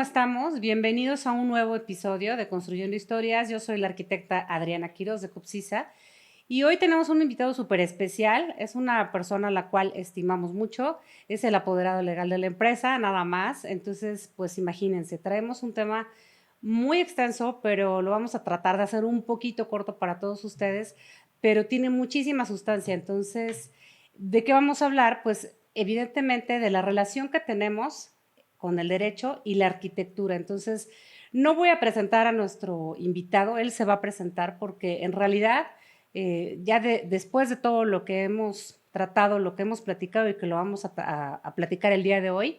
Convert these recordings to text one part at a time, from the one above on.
¿Cómo estamos? Bienvenidos a un nuevo episodio de Construyendo Historias. Yo soy la arquitecta Adriana Quiroz de Copsisa y hoy tenemos un invitado súper especial. Es una persona a la cual estimamos mucho. Es el apoderado legal de la empresa, nada más. Entonces, pues imagínense, traemos un tema muy extenso, pero lo vamos a tratar de hacer un poquito corto para todos ustedes, pero tiene muchísima sustancia. Entonces, ¿de qué vamos a hablar? Pues evidentemente de la relación que tenemos con el derecho y la arquitectura. Entonces, no voy a presentar a nuestro invitado, él se va a presentar porque en realidad, después de todo lo que hemos tratado, lo que hemos platicado y que lo vamos a platicar el día de hoy,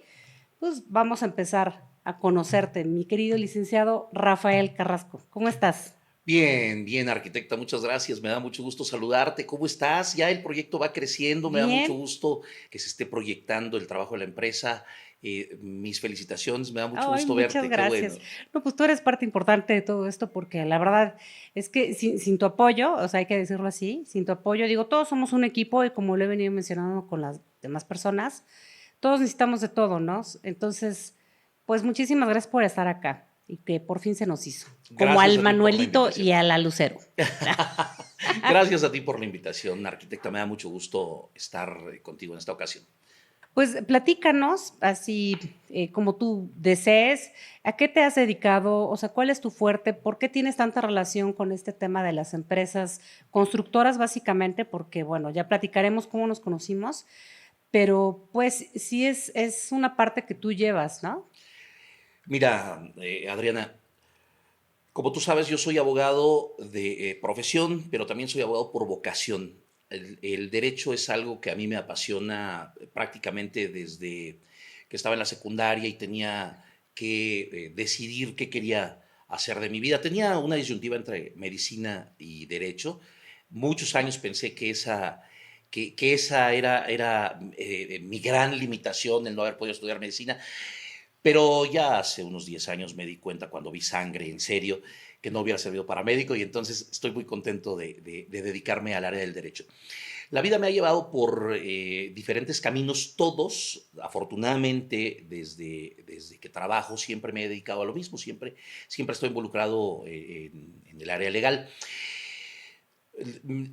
pues vamos a empezar a conocerte, mi querido licenciado Rafael Carrasco. ¿Cómo estás? Bien, bien, arquitecta, muchas gracias. Me da mucho gusto saludarte. ¿Cómo estás? Ya el proyecto va creciendo. Me da mucho Bien. gusto que se esté proyectando el trabajo de la empresa. Mis felicitaciones. Me da mucho Ay, gusto muchas verte. Qué gracias. bueno. No, pues tú eres parte importante de todo esto porque la verdad es que sin tu apoyo, o sea, hay que decirlo así, sin tu apoyo, digo, todos somos un equipo y como lo he venido mencionando con las demás personas, todos necesitamos de todo, ¿no? Entonces, pues muchísimas gracias por estar acá y que por fin se nos hizo, como Gracias al a ti por la Manuelito y invitación. a la Lucero. Gracias a ti por la invitación, arquitecta. Me da mucho gusto estar contigo en esta ocasión. Pues platícanos, así como tú desees, ¿a qué te has dedicado? O sea, ¿cuál es tu fuerte? ¿Por qué tienes tanta relación con este tema de las empresas constructoras, básicamente? Porque, bueno, ya platicaremos cómo nos conocimos, pero pues sí es una parte que tú llevas, ¿no? Mira, Adriana, como tú sabes, yo soy abogado de profesión, pero también soy abogado por vocación. El derecho es algo que a mí me apasiona prácticamente desde que estaba en la secundaria y tenía que decidir qué quería hacer de mi vida. Tenía una disyuntiva entre medicina y derecho. Muchos años pensé que esa era mi gran limitación, el no haber podido estudiar medicina. Pero ya hace unos 10 años me di cuenta cuando vi sangre en serio que no hubiera servido para médico y entonces estoy muy contento de dedicarme al área del derecho. La vida me ha llevado por diferentes caminos, todos, afortunadamente, desde que trabajo siempre me he dedicado a lo mismo, siempre estoy involucrado en el área legal.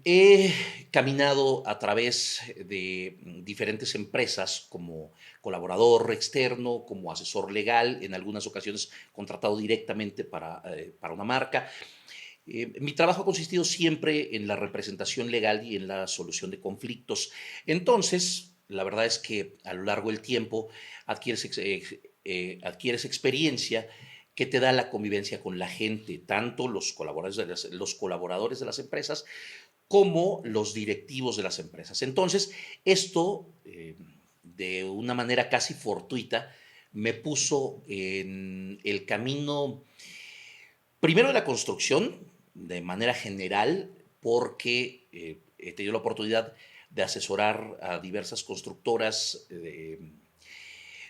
He caminado a través de diferentes empresas como colaborador externo, como asesor legal, en algunas ocasiones contratado directamente para una marca. Mi trabajo ha consistido siempre en la representación legal y en la solución de conflictos. Entonces, la verdad es que a lo largo del tiempo adquieres experiencia que te da la convivencia con la gente, tanto los colaboradores de las empresas como los directivos de las empresas. Entonces, esto, de una manera casi fortuita, me puso en el camino, primero de la construcción, de manera general, porque he tenido la oportunidad de asesorar a diversas constructoras,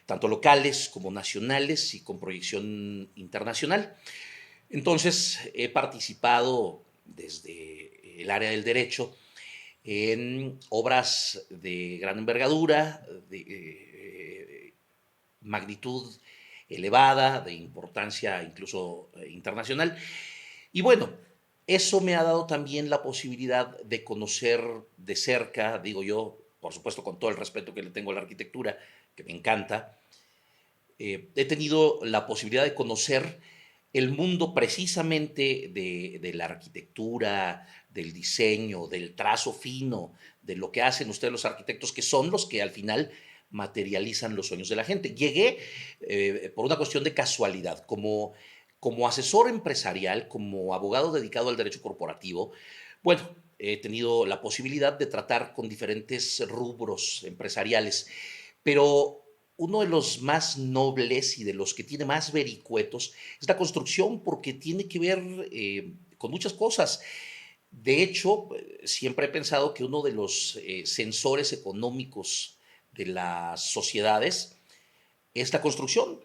tanto locales como nacionales y con proyección internacional. Entonces, he participado desde el área del derecho en obras de gran envergadura, de magnitud elevada, de importancia incluso internacional. Y bueno, eso me ha dado también la posibilidad de conocer de cerca, digo yo, por supuesto con todo el respeto que le tengo a la arquitectura, que me encanta, he tenido la posibilidad de conocer el mundo precisamente de la arquitectura, del diseño, del trazo fino, de lo que hacen ustedes los arquitectos, que son los que al final materializan los sueños de la gente. Llegué por una cuestión de casualidad, como asesor empresarial, como abogado dedicado al derecho corporativo. Bueno, he tenido la posibilidad de tratar con diferentes rubros empresariales, pero uno de los más nobles y de los que tiene más vericuetos es la construcción, porque tiene que ver con muchas cosas. De hecho, siempre he pensado que uno de los sensores económicos de las sociedades es la construcción.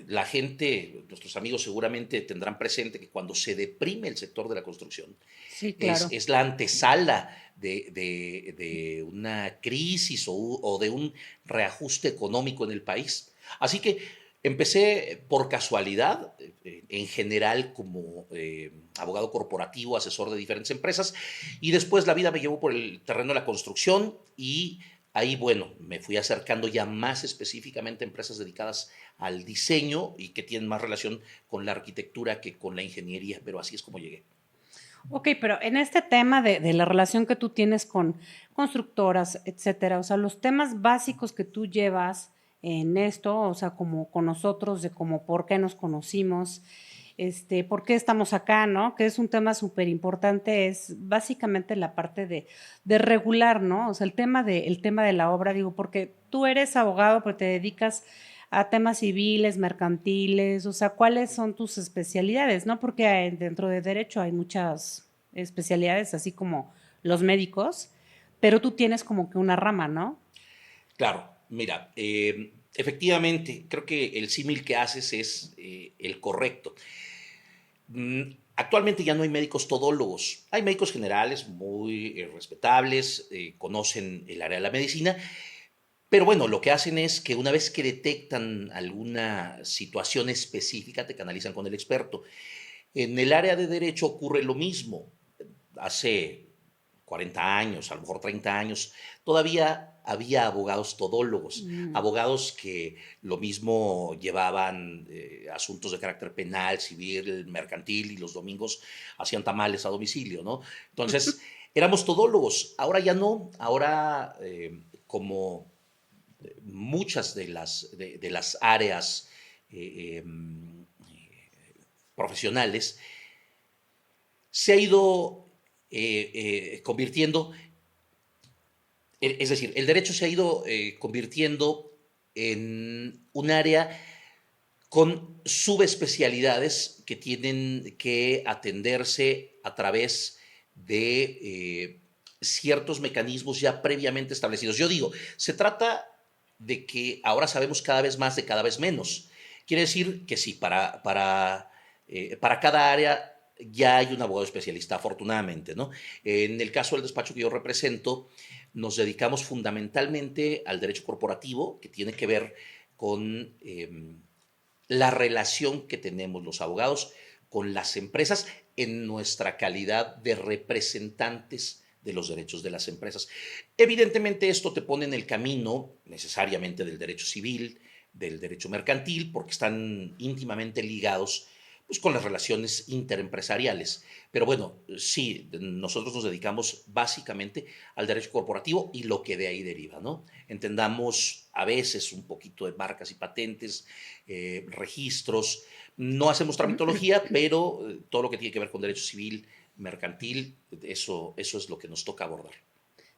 La gente, nuestros amigos seguramente tendrán presente que cuando se deprime el sector de la construcción, Sí, claro. es la antesala de una crisis o de un reajuste económico en el país. Así que Empecé por casualidad, en general como abogado corporativo, asesor de diferentes empresas, y después la vida me llevó por el terreno de la construcción y ahí, bueno, me fui acercando ya más específicamente a empresas dedicadas al diseño y que tienen más relación con la arquitectura que con la ingeniería, pero así es como llegué. Ok, pero en este tema de la relación que tú tienes con constructoras, etcétera, o sea, los temas básicos que tú llevas en esto, o sea, como con nosotros, de cómo por qué nos conocimos, por qué estamos acá, ¿no? Que es un tema súper importante, es básicamente la parte de regular, ¿no? O sea, el tema de la obra, digo, porque tú eres abogado, pero te dedicas a temas civiles, mercantiles, o sea, ¿cuáles son tus especialidades? ¿No? Porque dentro de derecho hay muchas especialidades, así como los médicos, pero tú tienes como que una rama, ¿no? Claro, mira, efectivamente, creo que el símil que haces es el correcto. Actualmente ya no hay médicos todólogos. Hay médicos generales muy respetables, conocen el área de la medicina, pero bueno, lo que hacen es que una vez que detectan alguna situación específica, te canalizan con el experto. En el área de derecho ocurre lo mismo. Hace 40 años, a lo mejor 30 años, todavía había abogados todólogos, Mm. abogados que lo mismo llevaban asuntos de carácter penal, civil, mercantil y los domingos hacían tamales a domicilio, ¿no? Entonces, éramos todólogos, ahora ya no, ahora como muchas de las áreas eh, profesionales, se ha ido convirtiendo, es decir, el derecho se ha ido convirtiendo en un área con subespecialidades que tienen que atenderse a través de ciertos mecanismos ya previamente establecidos. Yo digo, se trata de que ahora sabemos cada vez más de cada vez menos. Quiere decir que sí, para cada área ya hay un abogado especialista, afortunadamente, ¿no? En el caso del despacho que yo represento, nos dedicamos fundamentalmente al derecho corporativo, que tiene que ver con la relación que tenemos los abogados con las empresas en nuestra calidad de representantes de los derechos de las empresas. Evidentemente esto te pone en el camino necesariamente del derecho civil, del derecho mercantil, porque están íntimamente ligados pues, con las relaciones interempresariales. Pero bueno, sí, nosotros nos dedicamos básicamente al derecho corporativo y lo que de ahí deriva, ¿no? Entendamos a veces un poquito de marcas y patentes, registros. No hacemos tramitología, pero todo lo que tiene que ver con derecho civil, mercantil, eso es lo que nos toca abordar.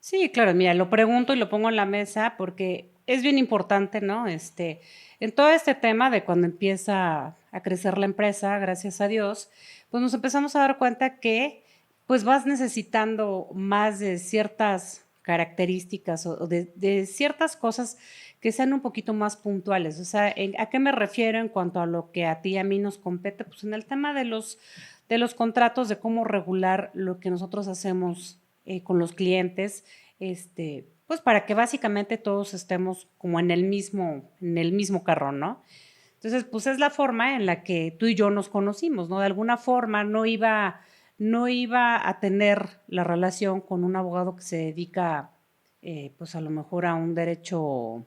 Sí, claro, mira, lo pregunto y lo pongo en la mesa porque es bien importante, ¿no? En todo este tema de cuando empieza a crecer la empresa, gracias a Dios, pues nos empezamos a dar cuenta que pues vas necesitando más de ciertas características o de ciertas cosas que sean un poquito más puntuales. O sea, ¿a qué me refiero en cuanto a lo que a ti y a mí nos compete? Pues en el tema de los contratos, de cómo regular lo que nosotros hacemos con los clientes, pues para que básicamente todos estemos como en el mismo carro, ¿no? Entonces, pues es la forma en la que tú y yo nos conocimos, ¿no? De alguna forma no iba a tener la relación con un abogado que se dedica, pues a lo mejor a un derecho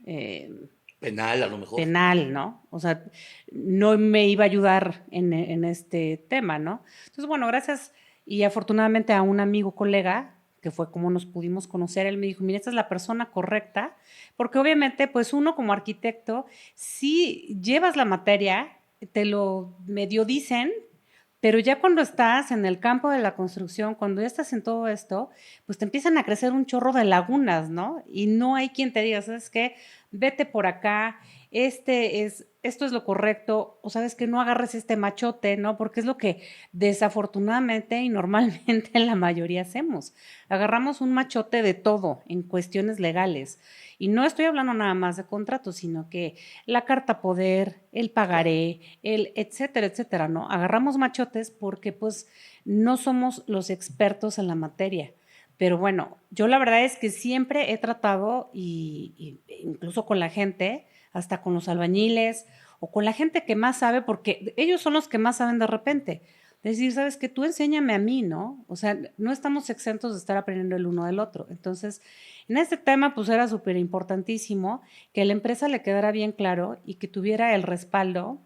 eh, Penal, a lo mejor. penal, ¿no? O sea, no me iba a ayudar en este tema, ¿no? Entonces, bueno, gracias y afortunadamente a un amigo colega, que fue como nos pudimos conocer, él me dijo, mira, esta es la persona correcta, porque obviamente, pues uno como arquitecto, si llevas la materia, te lo medio dicen, pero ya cuando estás en el campo de la construcción, cuando ya estás en todo esto, pues te empiezan a crecer un chorro de lagunas, ¿no? Y no hay quien te diga, ¿sabes qué? Vete por acá, esto es lo correcto, o sabes que no agarres este machote, ¿no? Porque es lo que desafortunadamente y normalmente la mayoría hacemos. Agarramos un machote de todo en cuestiones legales. Y no estoy hablando nada más de contratos, sino que la carta poder, el Claro. pagaré, el etcétera, etcétera, ¿no? Agarramos machotes porque pues no somos los expertos en la materia. Pero bueno, yo la verdad es que siempre he tratado, incluso con la gente, hasta con los albañiles o con la gente que más sabe, porque ellos son los que más saben de repente. Decir, sabes que tú enséñame a mí, ¿no? O sea, no estamos exentos de estar aprendiendo el uno del otro. Entonces, en este tema, pues era súper importantísimo que a la empresa le quedara bien claro y que tuviera el respaldo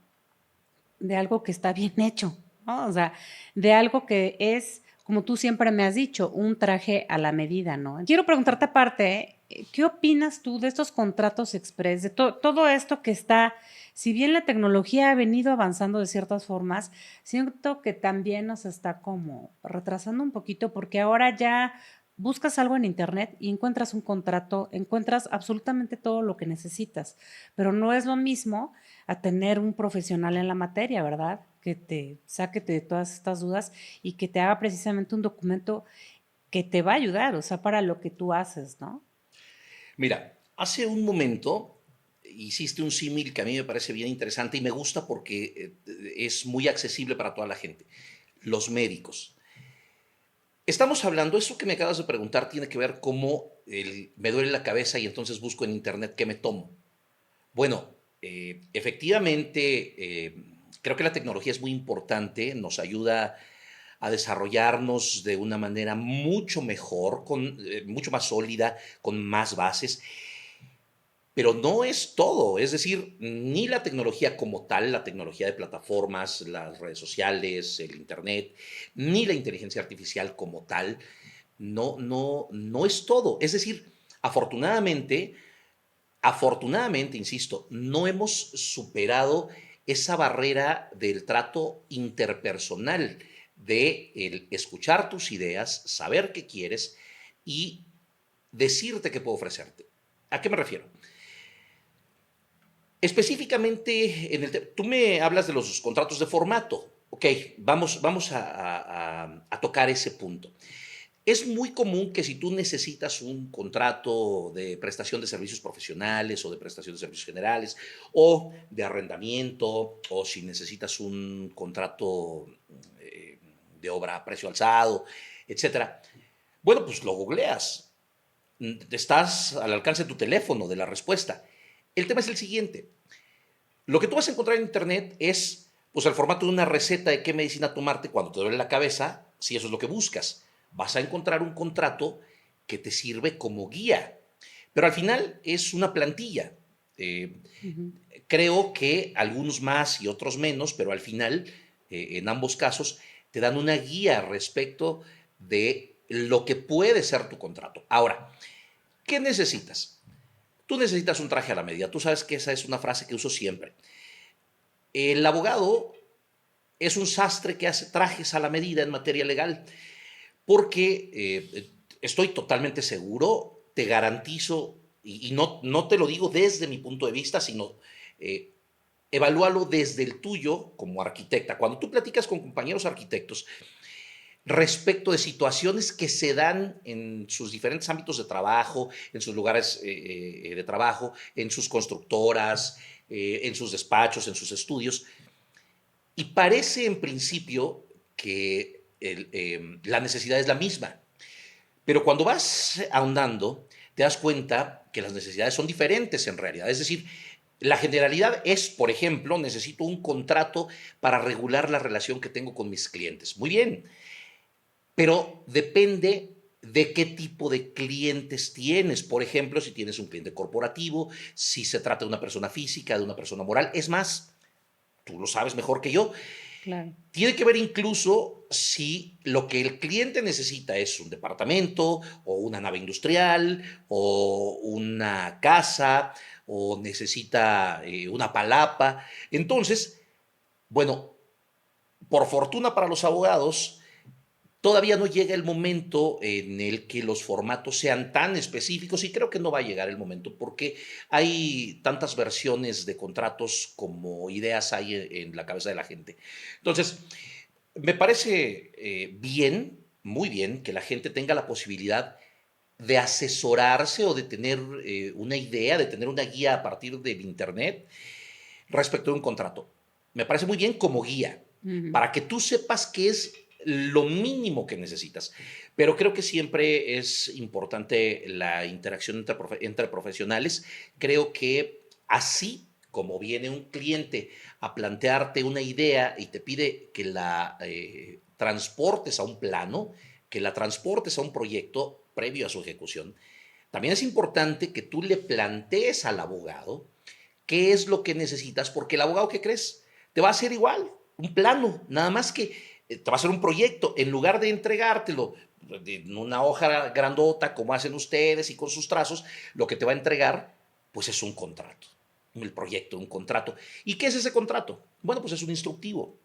de algo que está bien hecho, ¿no? O sea, de algo que es, como tú siempre me has dicho, un traje a la medida, ¿no? Quiero preguntarte aparte, ¿qué opinas tú de estos contratos express, de todo esto que está, si bien la tecnología ha venido avanzando de ciertas formas, siento que también nos está como retrasando un poquito porque ahora ya buscas algo en internet y encuentras un contrato, encuentras absolutamente todo lo que necesitas, pero no es lo mismo a tener un profesional en la materia, ¿verdad? Que te saque de todas estas dudas y que te haga precisamente un documento que te va a ayudar, o sea, para lo que tú haces, ¿no? Mira, hace un momento hiciste un símil que a mí me parece bien interesante y me gusta porque es muy accesible para toda la gente. Los médicos. Estamos hablando, eso que me acabas de preguntar tiene que ver cómo me duele la cabeza y entonces busco en internet qué me tomo. Bueno, efectivamente, creo que la tecnología es muy importante, nos ayuda a desarrollarnos de una manera mucho mejor, mucho más sólida, con más bases, pero no es todo, es decir, ni la tecnología como tal, la tecnología de plataformas, las redes sociales, el Internet, ni la inteligencia artificial como tal, no es todo. Es decir, afortunadamente, afortunadamente, insisto, no hemos superado esa barrera del trato interpersonal, de el escuchar tus ideas, saber qué quieres y decirte qué puedo ofrecerte. ¿A qué me refiero? Específicamente, tú me hablas de los contratos de formato. Ok, vamos a tocar ese punto. Es muy común que si tú necesitas un contrato de prestación de servicios profesionales o de prestación de servicios generales o de arrendamiento o si necesitas un contrato de obra a precio alzado, etcétera, bueno, pues lo googleas. Estás al alcance de tu teléfono de la respuesta. El tema es el siguiente. Lo que tú vas a encontrar en internet es pues el formato de una receta de qué medicina tomarte cuando te duele la cabeza, si eso es lo que buscas. Vas a encontrar un contrato que te sirve como guía, pero al final es una plantilla. Eh, Ujú. Creo que algunos más y otros menos, pero al final, en ambos casos, te dan una guía respecto de lo que puede ser tu contrato. Ahora, ¿qué necesitas? Tú necesitas un traje a la medida. Tú sabes que esa es una frase que uso siempre. El abogado es un sastre que hace trajes a la medida en materia legal, porque estoy totalmente seguro, te garantizo, y no te lo digo desde mi punto de vista, sino eh, evalúalo desde el tuyo como arquitecta. Cuando tú platicas con compañeros arquitectos respecto de situaciones que se dan en sus diferentes ámbitos de trabajo, en sus lugares de trabajo, en sus constructoras, en sus despachos, en sus estudios, y parece en principio que la necesidad es la misma, pero cuando vas ahondando, te das cuenta que las necesidades son diferentes en realidad. Es decir, la generalidad es, por ejemplo, necesito un contrato para regular la relación que tengo con mis clientes. Muy bien, pero depende de qué tipo de clientes tienes. Por ejemplo, si tienes un cliente corporativo, si se trata de una persona física, de una persona moral. Es más, tú lo sabes mejor que yo, Claro. tiene que ver incluso si lo que el cliente necesita es un departamento o una nave industrial o una casa o necesita una palapa. Entonces, bueno, por fortuna para los abogados, todavía no llega el momento en el que los formatos sean tan específicos y creo que no va a llegar el momento porque hay tantas versiones de contratos como ideas hay en la cabeza de la gente. Entonces, me parece bien, muy bien, que la gente tenga la posibilidad de asesorarse o de tener una idea, de tener una guía a partir del Internet respecto de un contrato. Me parece muy bien como guía, Ujú. para que tú sepas qué es lo mínimo que necesitas. Pero creo que siempre es importante la interacción entre profesionales. Creo que Así como viene un cliente a plantearte una idea y te pide que la transportes a un plano, que la transportes a un proyecto previo a su ejecución, también es importante que tú le plantees al abogado qué es lo que necesitas, porque el abogado, ¿qué crees? Te va a hacer igual, un plano, nada más que te va a hacer un proyecto, en lugar de entregártelo en una hoja grandota como hacen ustedes y con sus trazos, lo que te va a entregar pues es un contrato, el proyecto, un contrato. ¿Y qué es ese contrato? Bueno, pues es un instructivo.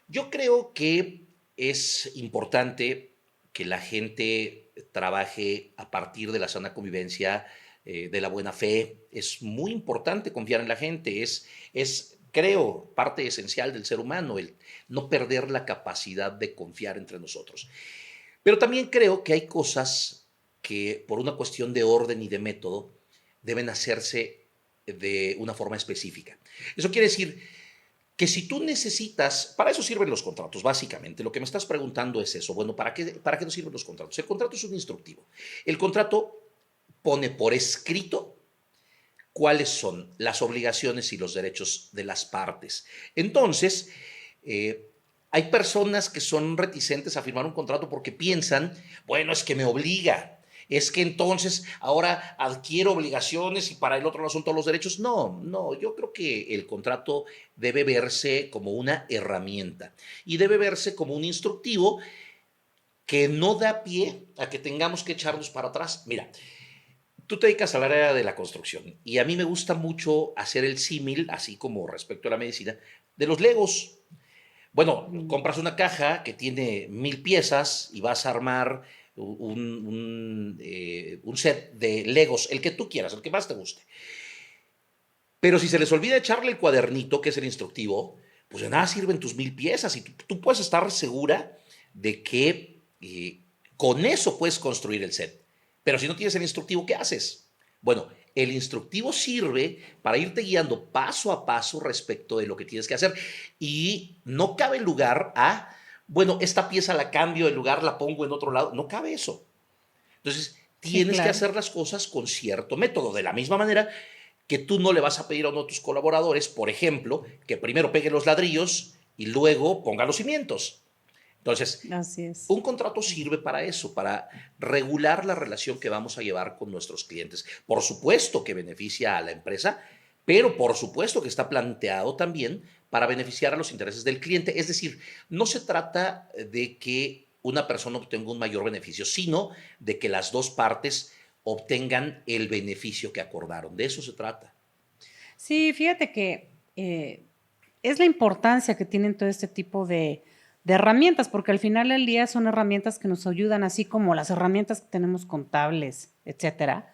Yo creo que es importante que la gente trabaje a partir de la sana convivencia, de la buena fe. Es muy importante confiar en la gente. Creo, parte esencial del ser humano, el no perder la capacidad de confiar entre nosotros. Pero también creo que hay cosas que por una cuestión de orden y de método deben hacerse de una forma específica. Eso quiere decir que si tú necesitas, para eso sirven los contratos, básicamente. Lo que me estás preguntando es eso. Bueno, ¿para qué nos sirven los contratos? El contrato es un instructivo. El contrato pone por escrito cuáles son las obligaciones y los derechos de las partes. Entonces, hay personas que son reticentes a firmar un contrato porque piensan, bueno, es que me obliga, es que entonces ahora adquiero obligaciones y para el otro no son todos los derechos. No, no, yo creo que el contrato debe verse como una herramienta y debe verse como un instructivo que no da pie a que tengamos que echarnos para atrás. Mira, tú te dedicas al área de la construcción y a mí me gusta mucho hacer el símil, así como respecto a la medicina, de los Legos. Bueno, Mm. compras una caja que tiene 1000 piezas y vas a armar un set de Legos, el que tú quieras, el que más te guste. Pero si se les olvida echarle el cuadernito, que es el instructivo, pues de nada sirven tus 1000 piezas y tú puedes estar segura de que con eso puedes construir el set. Pero si no tienes el instructivo, ¿qué haces? Bueno, el instructivo sirve para irte guiando paso a paso respecto de lo que tienes que hacer y no cabe lugar a, bueno, esta pieza la cambio de lugar, la pongo en otro lado. No cabe eso. Entonces, Sí, tienes que claro. hacer las cosas con cierto método. De la misma manera que tú no le vas a pedir a uno de tus colaboradores, por ejemplo, que primero pegue los ladrillos y luego ponga los cimientos. Entonces, Así es. un contrato sirve para eso, para regular la relación que vamos a llevar con nuestros clientes. Por supuesto que beneficia a la empresa, pero por supuesto que está planteado también para beneficiar a los intereses del cliente. Es decir, no se trata de que una persona obtenga un mayor beneficio, sino de que las dos partes obtengan el beneficio que acordaron. De eso se trata. Sí, fíjate que es la importancia que tienen todo este tipo de herramientas, porque al final del día son herramientas que nos ayudan, así como las herramientas que tenemos contables, etcétera.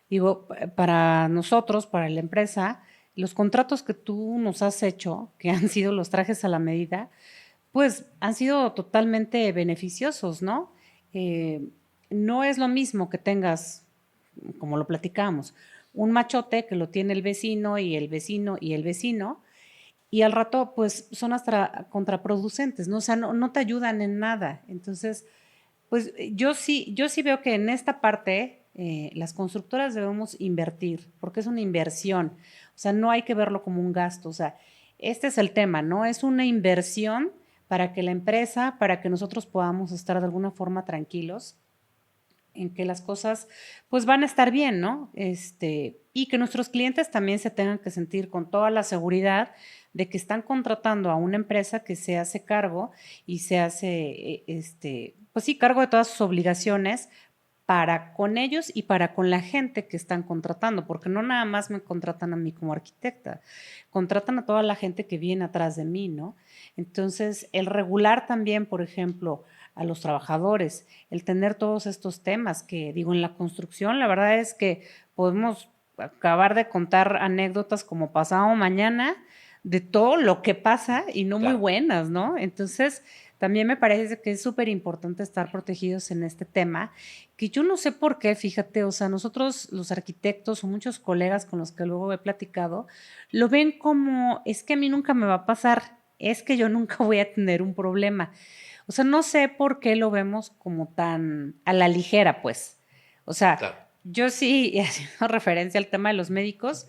Digo, para nosotros, para la empresa, los contratos que tú nos has hecho, que han sido los trajes a la medida, pues han sido totalmente beneficiosos, ¿no? Eh, no es lo mismo que tengas, como lo platicamos, un machote que lo tiene el vecino y el vecino y el vecino, y al rato pues son hasta contraproducentes, ¿no? O sea, no te ayudan en nada. Entonces, pues yo sí veo que en esta parte las constructoras debemos invertir, porque es una inversión. O sea, no hay que verlo como un gasto. O sea, este es el tema, ¿no? Es una inversión para que la empresa, para que nosotros podamos estar de alguna forma tranquilos en que las cosas pues van a estar bien, ¿no? Y que nuestros clientes también se tengan que sentir con toda la seguridad de que están contratando a una empresa que se hace cargo y se hace, pues sí, cargo de todas sus obligaciones para con ellos y para con la gente que están contratando, porque no nada más me contratan a mí como arquitecta, contratan a toda la gente que viene atrás de mí, ¿no? Entonces, el regular también, por ejemplo, a los trabajadores, el tener todos estos temas que digo en la construcción, la verdad es que podemos acabar de contar anécdotas como pasado mañana de todo lo que pasa y no muy Claro. buenas, ¿no? Entonces, también me parece que es súper importante estar protegidos en este tema, que yo no sé por qué, fíjate, o sea, nosotros los arquitectos o muchos colegas con los que luego he platicado, lo ven como, es que a mí nunca me va a pasar, es que yo nunca voy a tener un problema. O sea, no sé por qué lo vemos como tan a la ligera, pues. O sea, Claro. yo sí, y haciendo referencia al tema de los médicos,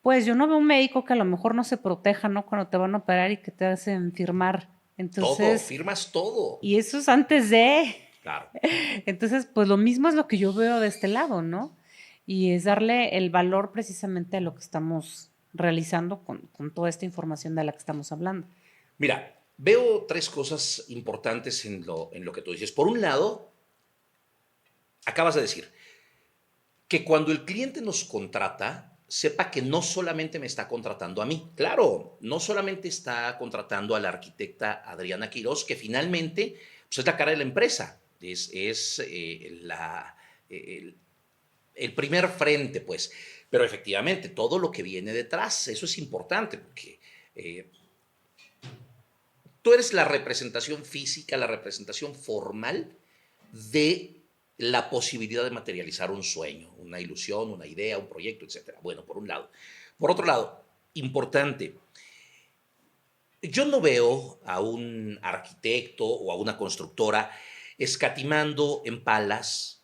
Pues yo no veo un médico que a lo mejor no se proteja, ¿no? Cuando te van a operar y que te hacen firmar. Todo, Entonces, firmas todo. y eso es antes de. Claro. Entonces, pues lo mismo es lo que yo veo de este lado, ¿no? Y es darle el valor precisamente a lo que estamos realizando con toda esta información de la que estamos hablando. Mira, veo tres cosas importantes en lo que tú dices. Por un lado, acabas de decir que cuando el cliente nos contrata, sepa que no solamente me está contratando a mí. Claro, no solamente está contratando a la arquitecta Adriana Quiroz, que finalmente pues, es la cara de la empresa, el primer frente, pues. Pero efectivamente, todo lo que viene detrás, eso es importante, porque tú eres la representación física, la representación formal de la posibilidad de materializar un sueño, una ilusión, una idea, un proyecto, etcétera. Bueno, por un lado. Por otro lado, importante, yo no veo a un arquitecto o a una constructora escatimando en palas,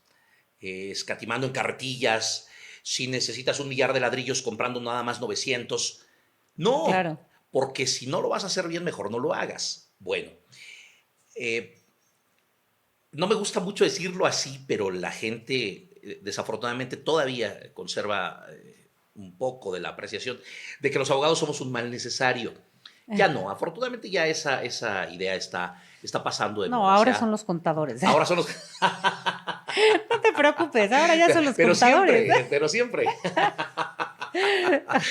escatimando en carretillas, si necesitas 1 millar de ladrillos comprando nada más 900. No, Claro. porque si no lo vas a hacer bien, mejor no lo hagas. Bueno, eh, no me gusta mucho decirlo así, pero la gente desafortunadamente todavía conserva un poco de la apreciación de que los abogados somos un mal necesario. Ya no, afortunadamente ya esa idea está pasando de No, moda. O ahora son sea, los contadores. ahora son los... No te preocupes, ahora ya son los pero contadores. siempre, pero siempre.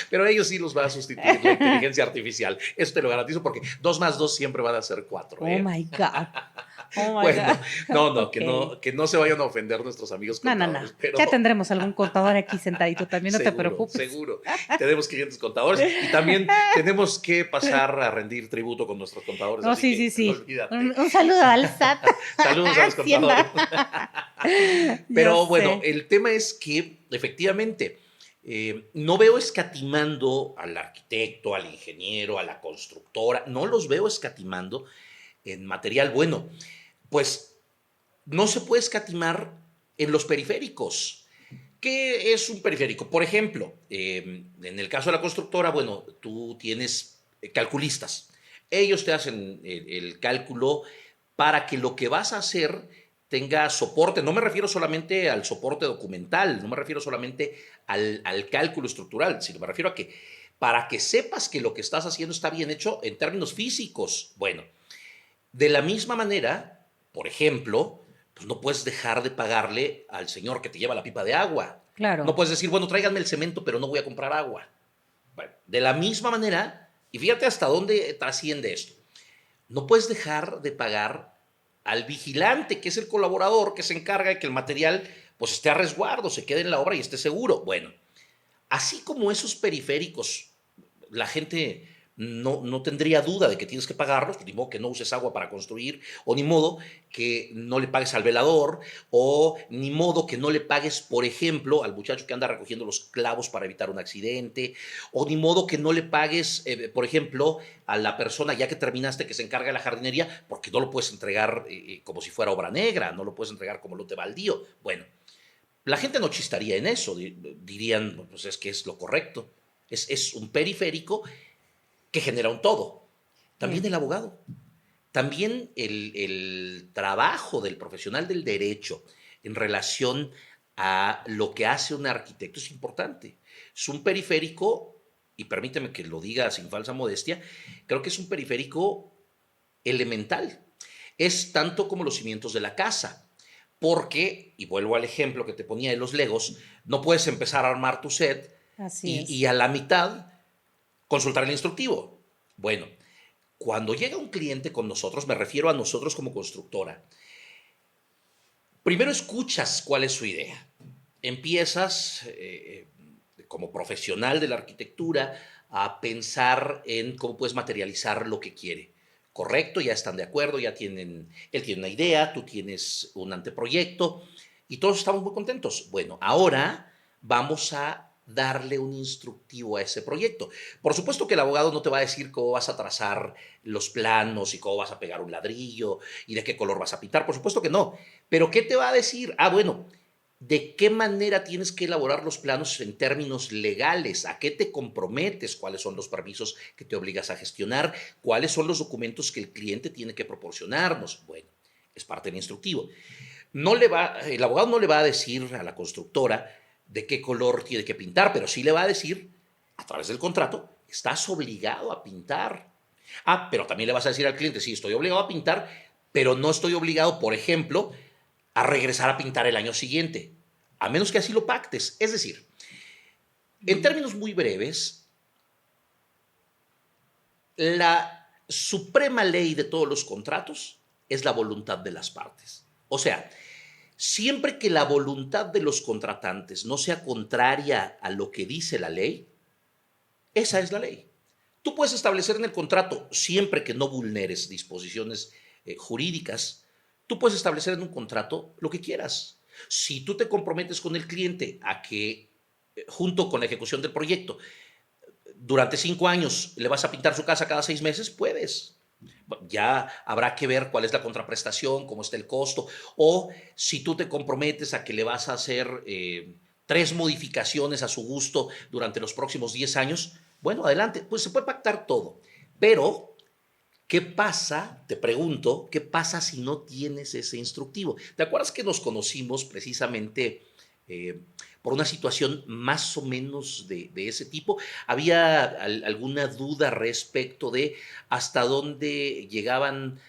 Pero ellos sí los va a sustituir la inteligencia artificial. Eso te lo garantizo porque 2 más 2 siempre van a ser 4. Oh my God. Oh my God. Bueno, no, Ok. que no se vayan a ofender nuestros amigos No, no, no. contadores, pero Ya tendremos algún contador aquí sentadito también, no te seguro, preocupes. seguro. Tenemos clientes contadores y también tenemos que pasar a rendir tributo con nuestros contadores, No, así sí, sí, que no sí. olvídate. Un saludo al SAT. Saludos a los contadores. Hacienda. Ya Pero bueno, sé. el tema es que efectivamente no veo escatimando al arquitecto, al ingeniero, a la constructora, no los veo escatimando en material bueno. Pues no se puede escatimar en los periféricos. ¿Qué es un periférico? Por ejemplo, en el caso de la constructora, bueno, tú tienes calculistas. Ellos te hacen el cálculo para que lo que vas a hacer tenga soporte. No me refiero solamente al soporte documental, no me refiero solamente al cálculo estructural, sino me refiero a que para que sepas que lo que estás haciendo está bien hecho en términos físicos. Bueno, de la misma manera, por ejemplo, pues no puedes dejar de pagarle al señor que te lleva la pipa de agua. No Claro. puedes decir, bueno, tráiganme el cemento, pero no voy a comprar agua. Bueno, de la misma manera, y fíjate hasta dónde trasciende esto, no puedes dejar de pagar al vigilante, que es el colaborador que se encarga de que el material pues esté a resguardo, se quede en la obra y esté seguro. Bueno, así como esos periféricos, la gente no tendría duda de que tienes que pagarlos, pues, ni modo que no uses agua para construir, o ni modo que no le pagues al velador, o ni modo que no le pagues, por ejemplo, al muchacho que anda recogiendo los clavos para evitar un accidente, o ni modo que no le pagues, por ejemplo, a la persona ya que terminaste que se encarga de la jardinería, porque no lo puedes entregar como si fuera obra negra, no lo puedes entregar como lote baldío. Bueno, la gente no chistaría en eso, dirían, pues es que es lo correcto. Es un periférico que genera un todo. También Eh, el abogado, también el trabajo del profesional del derecho en relación a lo que hace un arquitecto es importante. Es un periférico, y permíteme que lo diga sin falsa modestia, creo que es un periférico elemental. Es tanto como los cimientos de la casa. Porque, y vuelvo al ejemplo que te ponía de los Legos, no puedes empezar a armar tu set Así es. y a la mitad consultar el instructivo. Bueno, cuando llega un cliente con nosotros, me refiero a nosotros como constructora, primero escuchas cuál es su idea. Empiezas como profesional de la arquitectura a pensar en cómo puedes materializar lo que quiere. Correcto, ya están de acuerdo, él tiene una idea, tú tienes un anteproyecto y todos estamos muy contentos. Bueno, ahora vamos a darle un instructivo a ese proyecto. Por supuesto que el abogado no te va a decir cómo vas a trazar los planos y cómo vas a pegar un ladrillo y de qué color vas a pintar, por supuesto que no. Pero ¿qué te va a decir? Ah, bueno, de qué manera tienes que elaborar los planos en términos legales, a qué te comprometes, cuáles son los permisos que te obligas a gestionar, cuáles son los documentos que el cliente tiene que proporcionarnos. Bueno, es parte del instructivo. El abogado no le va a decir a la constructora de qué color tiene que pintar, pero sí le va a decir, a través del contrato, estás obligado a pintar. Pero también le vas a decir al cliente, sí, estoy obligado a pintar, pero no estoy obligado, por ejemplo, a regresar a pintar el año siguiente, a menos que así lo pactes. Es decir, en términos muy breves, la suprema ley de todos los contratos es la voluntad de las partes. O sea, siempre que la voluntad de los contratantes no sea contraria a lo que dice la ley, esa es la ley. Tú puedes establecer en el contrato, siempre que no vulneres disposiciones jurídicas, tú puedes establecer en un contrato lo que quieras. Si tú te comprometes con el cliente a que, junto con la ejecución del proyecto, durante 5 años le vas a pintar su casa cada 6 meses, puedes. Ya habrá que ver cuál es la contraprestación, cómo está el costo, o si tú te comprometes a que le vas a hacer 3 modificaciones a su gusto durante los próximos 10 años, bueno, adelante, pues se puede pactar todo. Pero, ¿qué pasa? Te pregunto, ¿qué pasa si no tienes ese instructivo? ¿Te acuerdas que nos conocimos precisamente por una situación más o menos de ese tipo? ¿Había alguna duda respecto de hasta dónde llegaban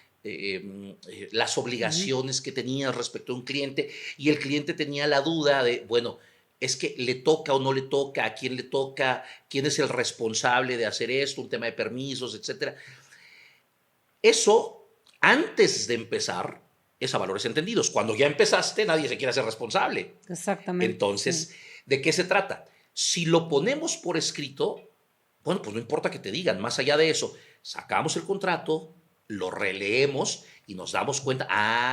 las obligaciones que tenías respecto a un cliente? Y el cliente tenía la duda de, bueno, es que le toca o no le toca, a quién le toca, quién es el responsable de hacer esto, un tema de permisos, etcétera. Eso, antes de empezar, es a valores entendidos. Cuando ya empezaste, nadie se quiere hacer responsable. Exactamente. Entonces, Sí. ¿de qué se trata? Si lo ponemos por escrito, bueno, pues no importa que te digan. Más allá de eso, sacamos el contrato, lo releemos y nos damos cuenta,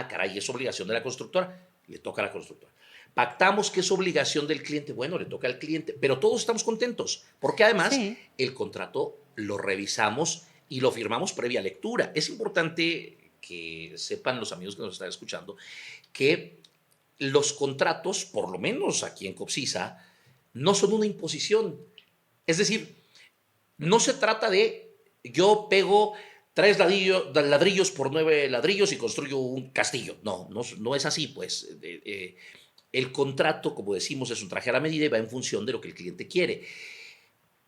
caray, es obligación de la constructora, le toca a la constructora. Pactamos que es obligación del cliente, bueno, le toca al cliente, pero todos estamos contentos, porque además Sí. el contrato lo revisamos y lo firmamos previa lectura. Es importante que sepan los amigos que nos están escuchando que los contratos, por lo menos aquí en Copsisa, no son una imposición. Es decir, no se trata de yo pego 3 ladrillos por 9 ladrillos y construyo un castillo. No, no es así, pues. El contrato, como decimos, es un traje a la medida y va en función de lo que el cliente quiere.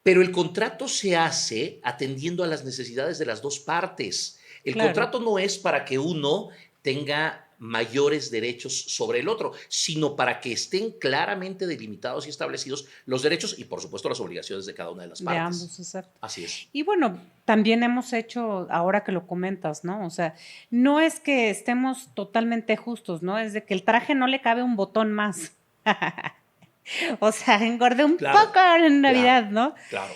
Pero el contrato se hace atendiendo a las necesidades de las dos partes. El Claro. contrato no es para que uno tenga mayores derechos sobre el otro, sino para que estén claramente delimitados y establecidos los derechos y, por supuesto, las obligaciones de cada una de las De partes. ambos, exacto. Así es. Y bueno, también hemos hecho, ahora que lo comentas, ¿no? O sea, no es que estemos totalmente justos, ¿no? Es de que el traje no le cabe un botón más. O sea, engordé un Claro, poco en claro, Navidad, ¿no? claro.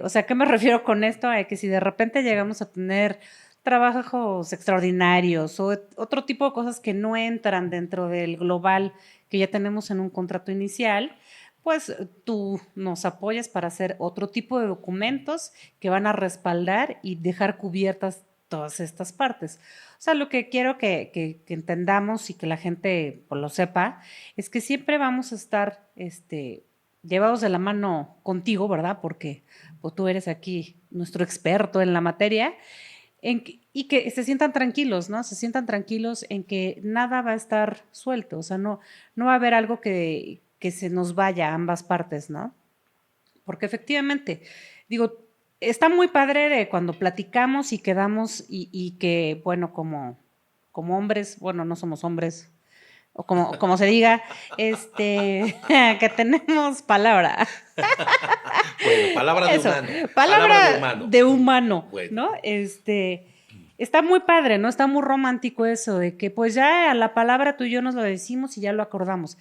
O sea, ¿qué me refiero con esto? A que si de repente llegamos a tener trabajos extraordinarios o otro tipo de cosas que no entran dentro del global que ya tenemos en un contrato inicial, pues tú nos apoyas para hacer otro tipo de documentos que van a respaldar y dejar cubiertas todas estas partes. O sea, lo que quiero que entendamos y que la gente pues, lo sepa es que siempre vamos a estar llevados de la mano contigo, ¿verdad? Porque pues, tú eres aquí nuestro experto en la materia y que se sientan tranquilos, ¿no? Se sientan tranquilos en que nada va a estar suelto, o sea, no va a haber algo que se nos vaya a ambas partes, ¿no? Porque efectivamente, digo, está muy padre de cuando platicamos y quedamos y que, bueno, como hombres, bueno, no somos hombres, o como se diga, que tenemos palabra. Bueno, palabra de Eso, humano. Palabra de palabra humano. de humano, Bueno. ¿no? Está muy padre, ¿no? Está muy romántico eso de que pues ya a la palabra tú y yo nos lo decimos y ya lo acordamos.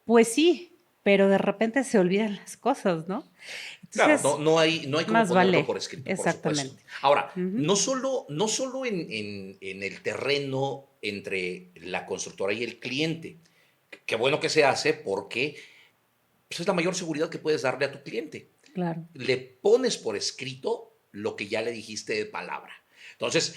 Pues sí, pero de repente se olvidan las cosas, ¿no? Claro, Entonces, no hay como más ponerlo vale, por escrito, por supuesto. exactamente. Ahora, Ujú. no solo en el terreno entre la constructora y el cliente. Qué bueno que se hace porque pues, es la mayor seguridad que puedes darle a tu cliente. Claro. Le pones por escrito lo que ya le dijiste de palabra. Entonces,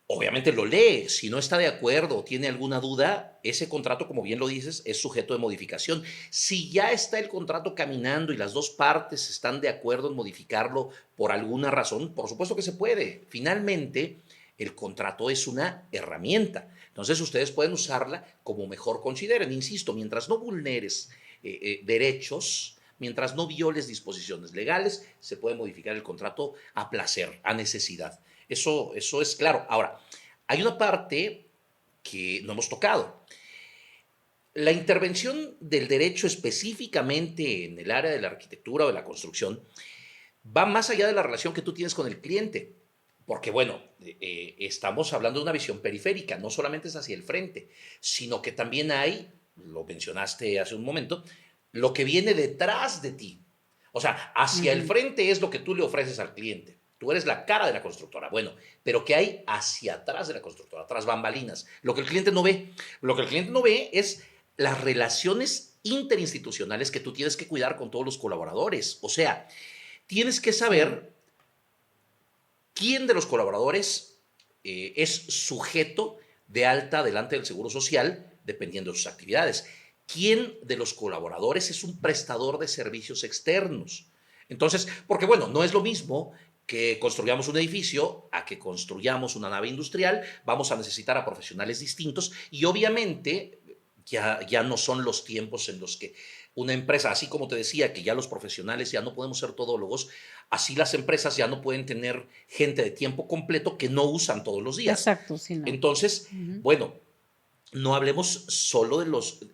obviamente lo lee. Si no está de acuerdo o tiene alguna duda, ese contrato, como bien lo dices, es sujeto de modificación. Si ya está el contrato caminando y las dos partes están de acuerdo en modificarlo por alguna razón, por supuesto que se puede. Finalmente, el contrato es una herramienta. Entonces, ustedes pueden usarla como mejor consideren. Insisto, mientras no vulneres derechos, mientras no violes disposiciones legales, se puede modificar el contrato a placer, a necesidad. Eso es claro. Ahora, hay una parte que no hemos tocado. La intervención del derecho específicamente en el área de la arquitectura o de la construcción va más allá de la relación que tú tienes con el cliente. Porque, bueno, estamos hablando de una visión periférica, no solamente es hacia el frente, sino que también hay, lo mencionaste hace un momento, lo que viene detrás de ti. O sea, hacia el frente es lo que tú le ofreces al cliente. Tú eres la cara de la constructora. Bueno, pero ¿qué hay hacia atrás de la constructora? Tras bambalinas. Lo que el cliente no ve. Lo que el cliente no ve es las relaciones interinstitucionales que tú tienes que cuidar con todos los colaboradores. O sea, tienes que saber quién de los colaboradores es sujeto de alta delante del Seguro Social, dependiendo de sus actividades. ¿Quién de los colaboradores es un prestador de servicios externos? Entonces, porque bueno, no es lo mismo que construyamos un edificio a que construyamos una nave industrial, vamos a necesitar a profesionales distintos y obviamente ya no son los tiempos en los que una empresa, así como te decía que ya los profesionales ya no podemos ser todólogos, así las empresas ya no pueden tener gente de tiempo completo que no usan todos los días. Exacto, sí, no. Entonces, bueno, no hablemos solo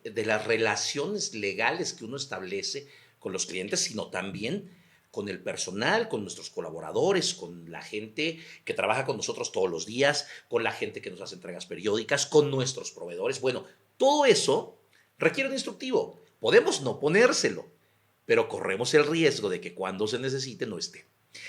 de las relaciones legales que uno establece con los clientes, sino también con el personal, con nuestros colaboradores, con la gente que trabaja con nosotros todos los días, con la gente que nos hace entregas periódicas, con nuestros proveedores. Bueno, todo eso requiere un instructivo. Podemos no ponérselo, pero corremos el riesgo de que cuando se necesite no esté.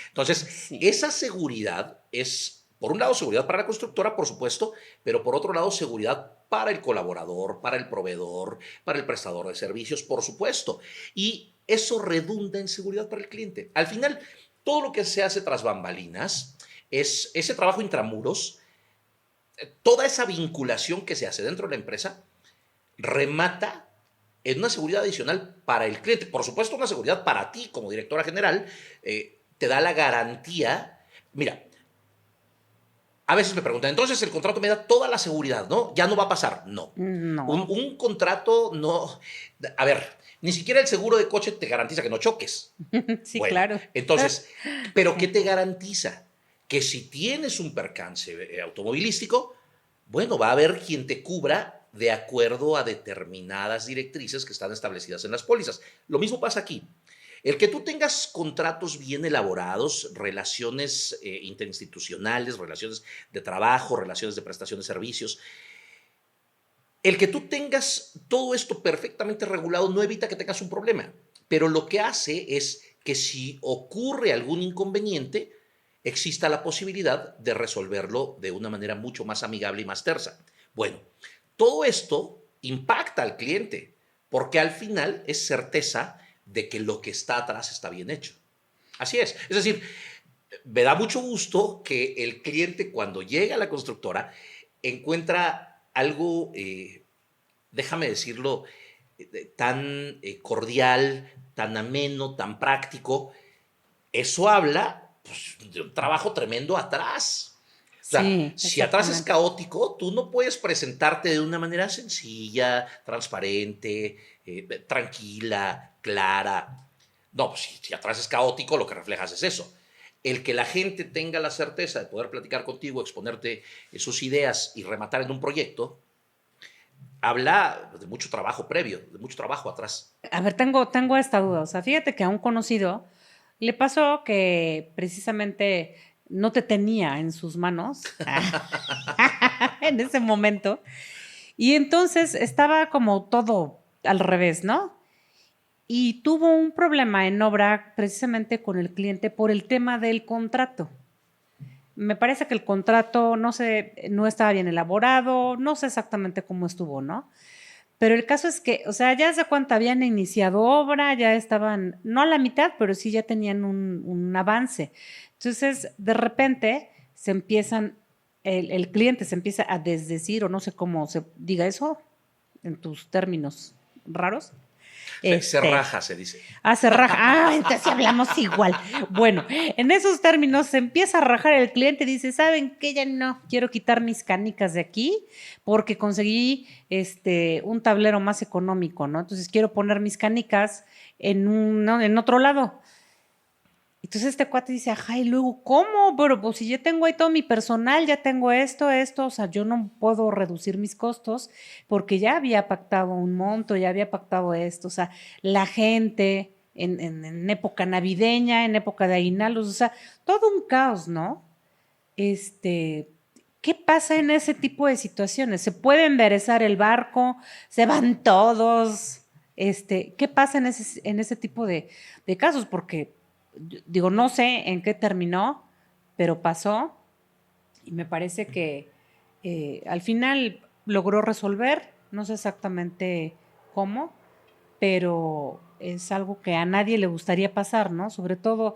Entonces, sí, esa seguridad es, por un lado, seguridad para la constructora, por supuesto, pero por otro lado, seguridad para el colaborador, para el proveedor, para el prestador de servicios, por supuesto. Y eso redunda en seguridad para el cliente. Al final, todo lo que se hace tras bambalinas es ese trabajo intramuros, toda esa vinculación que se hace dentro de la empresa, remata en una seguridad adicional para el cliente. Por supuesto, una seguridad para ti como directora general, te da la garantía. Mira, a veces me preguntan, entonces el contrato me da toda la seguridad, ¿no? Ya no va a pasar. No. No. Un contrato no. A ver, ni siquiera el seguro de coche te garantiza que no choques. Sí, bueno, claro. Entonces, ¿pero qué te garantiza? Que si tienes un percance automovilístico, bueno, va a haber quien te cubra de acuerdo a determinadas directrices que están establecidas en las pólizas. Lo mismo pasa aquí. El que tú tengas contratos bien elaborados, relaciones interinstitucionales, relaciones de trabajo, relaciones de prestación de servicios, el que tú tengas todo esto perfectamente regulado no evita que tengas un problema, pero lo que hace es que si ocurre algún inconveniente, exista la posibilidad de resolverlo de una manera mucho más amigable y más tersa. Bueno, todo esto impacta al cliente, porque al final es certeza de que lo que está atrás está bien hecho. Así es. Es decir, me da mucho gusto que el cliente cuando llega a la constructora encuentra algo, déjame decirlo, tan cordial, tan ameno, tan práctico. Eso habla pues, de un trabajo tremendo atrás. O sea, Sí, si atrás es caótico, tú no puedes presentarte de una manera sencilla, transparente, tranquila, clara. No, pues si atrás es caótico, lo que reflejas es eso. El que la gente tenga la certeza de poder platicar contigo, exponerte sus ideas y rematar en un proyecto, habla de mucho trabajo previo, de mucho trabajo atrás. A ver, tengo esta duda. O sea, fíjate que a un conocido le pasó que precisamente no te tenía en sus manos en ese momento. Y entonces estaba como todo al revés, ¿no? Y tuvo un problema en obra precisamente con el cliente por el tema del contrato. Me parece que el contrato no estaba bien elaborado, no sé exactamente cómo estuvo, ¿no? Pero el caso es que, o sea, ya hace cuánto habían iniciado obra, ya estaban, no a la mitad, pero sí ya tenían un avance. Entonces, de repente se empiezan el cliente se empieza a desdecir, o no sé cómo se diga eso en tus términos raros. Se raja, se dice. Se raja. Entonces sí hablamos igual. Bueno, en esos términos se empieza a rajar el cliente y dice, ¿saben qué? Ya no quiero quitar mis canicas de aquí porque conseguí un tablero más económico, ¿no? Entonces quiero poner mis canicas en otro lado. Entonces este cuate dice, ajá, y luego, ¿cómo? Pero pues si ya tengo ahí todo mi personal, ya tengo esto, o sea, yo no puedo reducir mis costos porque ya había pactado un monto, ya había pactado esto, o sea, la gente en época navideña, en época de aguinaldos, o sea, todo un caos, ¿no? ¿Qué pasa en ese tipo de situaciones? ¿Se puede enderezar el barco? ¿Se van todos? ¿Qué pasa en ese tipo de casos? Porque digo, no sé en qué terminó, pero pasó y me parece que al final logró resolver, no sé exactamente cómo, pero es algo que a nadie le gustaría pasar, ¿no? Sobre todo,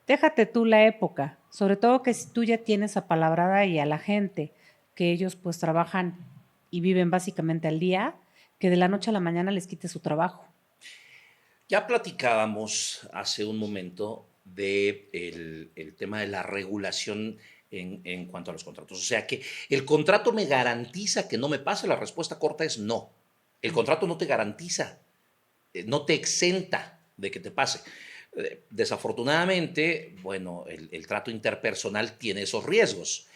déjate tú la época, sobre todo que si tú ya tienes apalabrada y a la gente, que ellos pues trabajan y viven básicamente al día, que de la noche a la mañana les quite su trabajo. Ya platicábamos hace un momento de el tema de la regulación en cuanto a los contratos. O sea que el contrato me garantiza que no me pase. La respuesta corta es no. El contrato no te garantiza, no te exenta de que te pase. Desafortunadamente, bueno, el trato interpersonal tiene esos riesgos.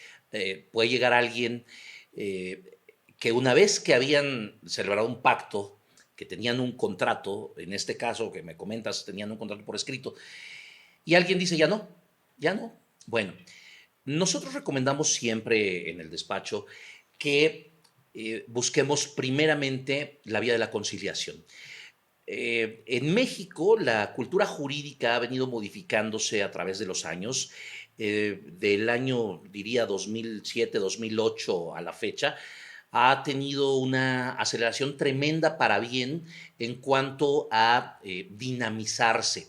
Puede llegar alguien que una vez que habían celebrado un pacto, que tenían un contrato, en este caso que me comentas, tenían un contrato por escrito, y alguien dice, ya no, ya no. Bueno, nosotros recomendamos siempre en el despacho que busquemos primeramente la vía de la conciliación. En México, la cultura jurídica ha venido modificándose a través de los años. Del año, diría, 2007, 2008 a la fecha, ha tenido una aceleración tremenda para bien en cuanto a dinamizarse.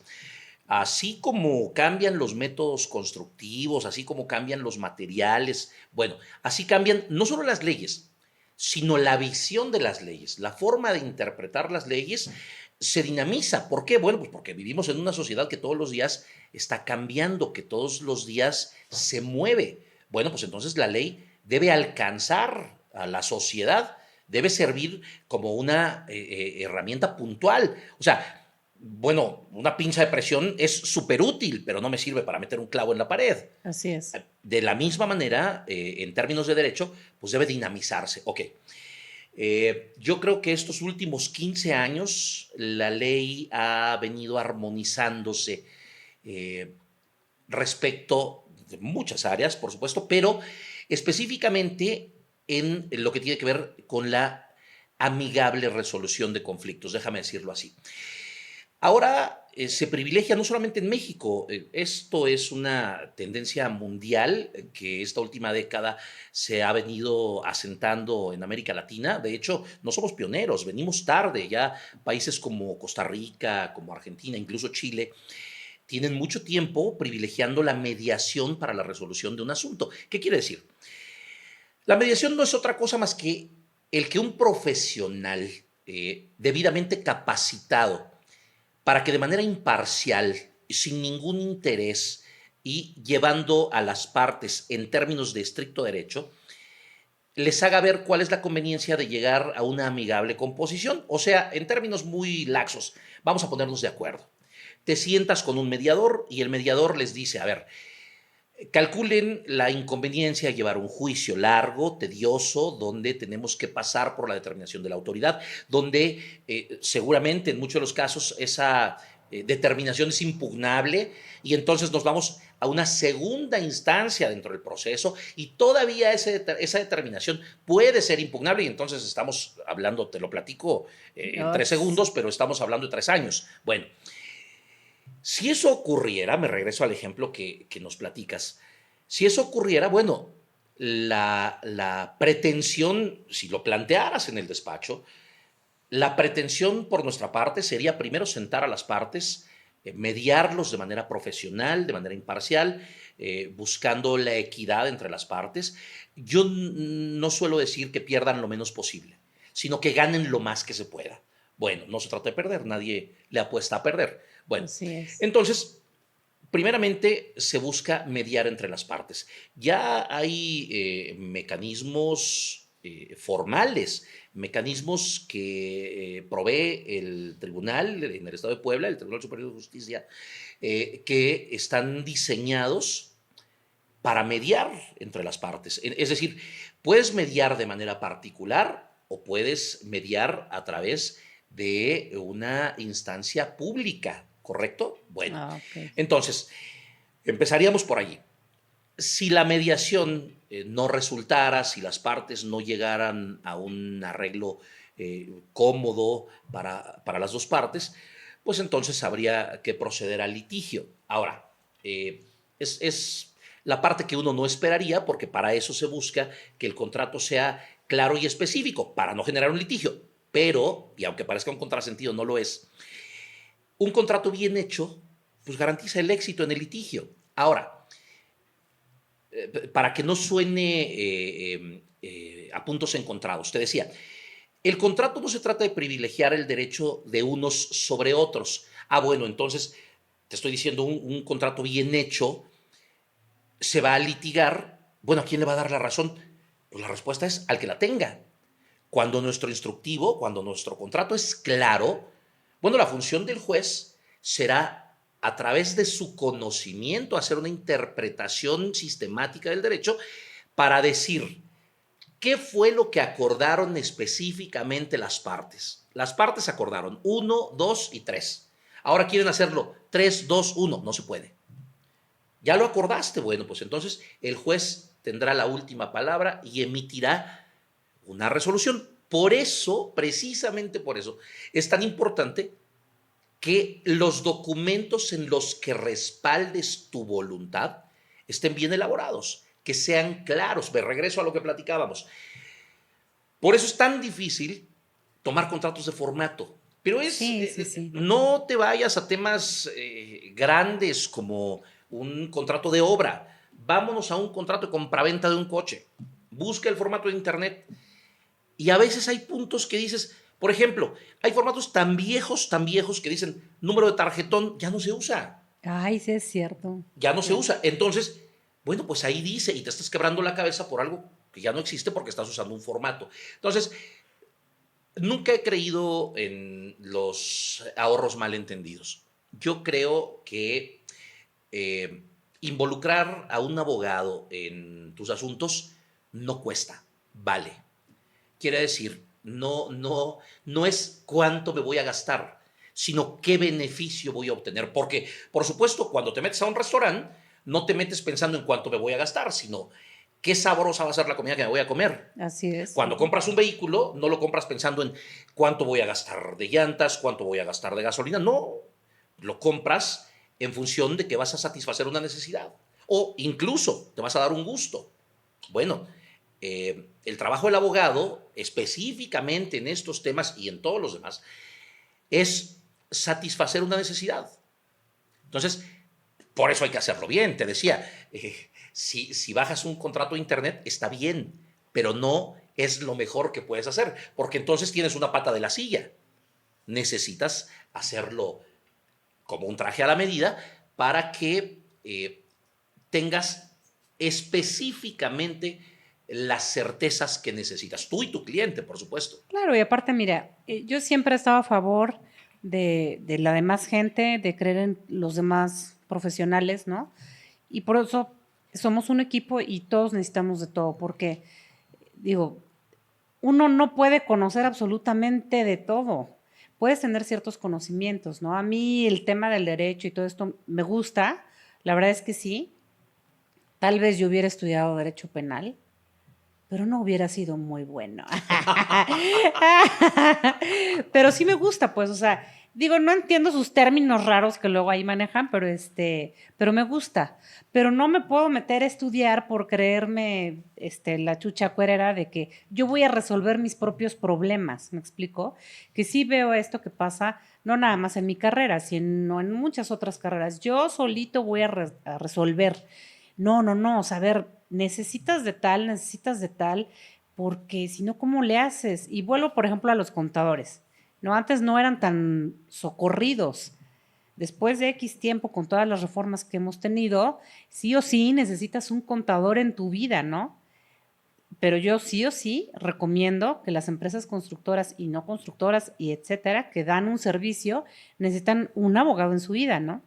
Así como cambian los métodos constructivos, así como cambian los materiales, bueno, así cambian no solo las leyes, sino la visión de las leyes, la forma de interpretar las leyes se dinamiza. ¿Por qué? Bueno, pues porque vivimos en una sociedad que todos los días está cambiando, que todos los días se mueve. Bueno, pues entonces la ley debe alcanzar a la sociedad, debe servir como una herramienta puntual. O sea, bueno, una pinza de presión es súper útil, pero no me sirve para meter un clavo en la pared. Así es. De la misma manera, en términos de derecho, pues debe dinamizarse. Ok. Yo creo que estos últimos 15 años la ley ha venido armonizándose respecto de muchas áreas, por supuesto, pero específicamente en lo que tiene que ver con la amigable resolución de conflictos, déjame decirlo así. Ahora se privilegia no solamente en México, esto es una tendencia mundial que esta última década se ha venido asentando en América Latina. De hecho, no somos pioneros, venimos tarde. Ya países como Costa Rica, como Argentina, incluso Chile, tienen mucho tiempo privilegiando la mediación para la resolución de un asunto. ¿Qué quiere decir? La mediación no es otra cosa más que el que un profesional debidamente capacitado para que de manera imparcial, sin ningún interés y llevando a las partes en términos de estricto derecho, les haga ver cuál es la conveniencia de llegar a una amigable composición. O sea, en términos muy laxos, vamos a ponernos de acuerdo. Te sientas con un mediador y el mediador les dice, a ver, calculen la inconveniencia de llevar un juicio largo, tedioso, donde tenemos que pasar por la determinación de la autoridad, donde seguramente en muchos de los casos esa determinación es impugnable y entonces nos vamos a una segunda instancia dentro del proceso y todavía esa determinación puede ser impugnable y entonces estamos hablando, te lo platico en 3 segundos, pero estamos hablando de 3 años. Bueno, si eso ocurriera, me regreso al ejemplo que nos platicas, si eso ocurriera, bueno, la pretensión, si lo plantearas en el despacho, la pretensión por nuestra parte sería primero sentar a las partes mediarlos de manera profesional, de manera imparcial, buscando la equidad entre las partes. Yo no suelo decir que pierdan lo menos posible, sino que ganen lo más que se pueda. Bueno, no se trata de perder, nadie le apuesta a perder. Bueno, Así es. entonces, primeramente se busca mediar entre las partes. Ya hay mecanismos formales, mecanismos que provee el tribunal en el Estado de Puebla, el Tribunal Superior de Justicia, que están diseñados para mediar entre las partes. Es decir, puedes mediar de manera particular o puedes mediar a través de una instancia pública, ¿correcto? Bueno, Ok. entonces, empezaríamos por allí. Si la mediación no resultara, si las partes no llegaran a un arreglo cómodo para las dos partes, pues entonces habría que proceder al litigio. Ahora, es la parte que uno no esperaría, porque para eso se busca que el contrato sea claro y específico, para no generar un litigio. Pero, y aunque parezca un contrasentido, no lo es, un contrato bien hecho pues garantiza el éxito en el litigio. Ahora, para que no suene a puntos encontrados, te decía, el contrato no se trata de privilegiar el derecho de unos sobre otros. Ah, bueno, entonces te estoy diciendo, un contrato bien hecho se va a litigar. Bueno, ¿a quién le va a dar la razón? Pues la respuesta es al que la tenga. Cuando nuestro instructivo, cuando nuestro contrato es claro, bueno, la función del juez será, a través de su conocimiento, hacer una interpretación sistemática del derecho para decir qué fue lo que acordaron específicamente las partes. Las partes acordaron 1, 2 y 3. Ahora quieren hacerlo 3, 2, 1. No se puede. Ya lo acordaste. Bueno, pues entonces el juez tendrá la última palabra y emitirá una resolución. Por eso, precisamente por eso, es tan importante que los documentos en los que respaldes tu voluntad estén bien elaborados, que sean claros. Me regreso a lo que platicábamos. Por eso es tan difícil tomar contratos de formato. Pero Sí, sí, sí. no te vayas a temas grandes como un contrato de obra. Vámonos a un contrato de compraventa de un coche. Busca el formato de internet. Y a veces hay puntos que dices, por ejemplo, hay formatos tan viejos que dicen número de tarjetón, ya no se usa, Ay, sí es cierto. ya no se Sí. usa. Entonces, bueno, pues ahí dice y te estás quebrando la cabeza por algo que ya no existe porque estás usando un formato. Entonces, nunca he creído en los ahorros malentendidos. Yo creo que eh, involucrar a un abogado en tus asuntos no cuesta, vale. Quiere decir, no es cuánto me voy a gastar, sino qué beneficio voy a obtener. Porque, por supuesto, cuando te metes a un restaurante, no te metes pensando en cuánto me voy a gastar, sino qué sabrosa va a ser la comida que me voy a comer. Así es. Cuando compras un vehículo, no lo compras pensando en cuánto voy a gastar de llantas, cuánto voy a gastar de gasolina. No, lo compras en función de que vas a satisfacer una necesidad. O incluso te vas a dar un gusto. Bueno, el trabajo del abogado, específicamente en estos temas y en todos los demás, es satisfacer una necesidad. Entonces, por eso hay que hacerlo bien. Te decía, si bajas un contrato de internet, está bien, pero no es lo mejor que puedes hacer, porque entonces tienes una pata de la silla. Necesitas hacerlo como un traje a la medida para que tengas específicamente las certezas que necesitas, tú y tu cliente, por supuesto. Claro, y aparte, mira, yo siempre he estado a favor de la demás gente, de creer en los demás profesionales, ¿no? Y por eso somos un equipo y todos necesitamos de todo, porque, digo, uno no puede conocer absolutamente de todo. Puedes tener ciertos conocimientos, ¿no? A mí el tema del derecho y todo esto me gusta, la verdad es que sí. Tal vez yo hubiera estudiado derecho penal, pero no hubiera sido muy bueno. Pero sí me gusta, pues, o sea, digo, no entiendo sus términos raros que luego ahí manejan, pero me gusta. Pero no me puedo meter a estudiar por creerme la chucha cuerera de que yo voy a resolver mis propios problemas, ¿me explico? Que sí veo esto que pasa, no nada más en mi carrera, sino en muchas otras carreras. Yo solito voy a resolver. No, o sea, a ver, necesitas de tal, porque si no, ¿cómo le haces? Y vuelvo, por ejemplo, a los contadores. No, antes no eran tan socorridos. Después de X tiempo, con todas las reformas que hemos tenido, sí o sí necesitas un contador en tu vida, ¿no? Pero yo sí o sí recomiendo que las empresas constructoras y no constructoras y etcétera, que dan un servicio, necesitan un abogado en su vida, ¿no?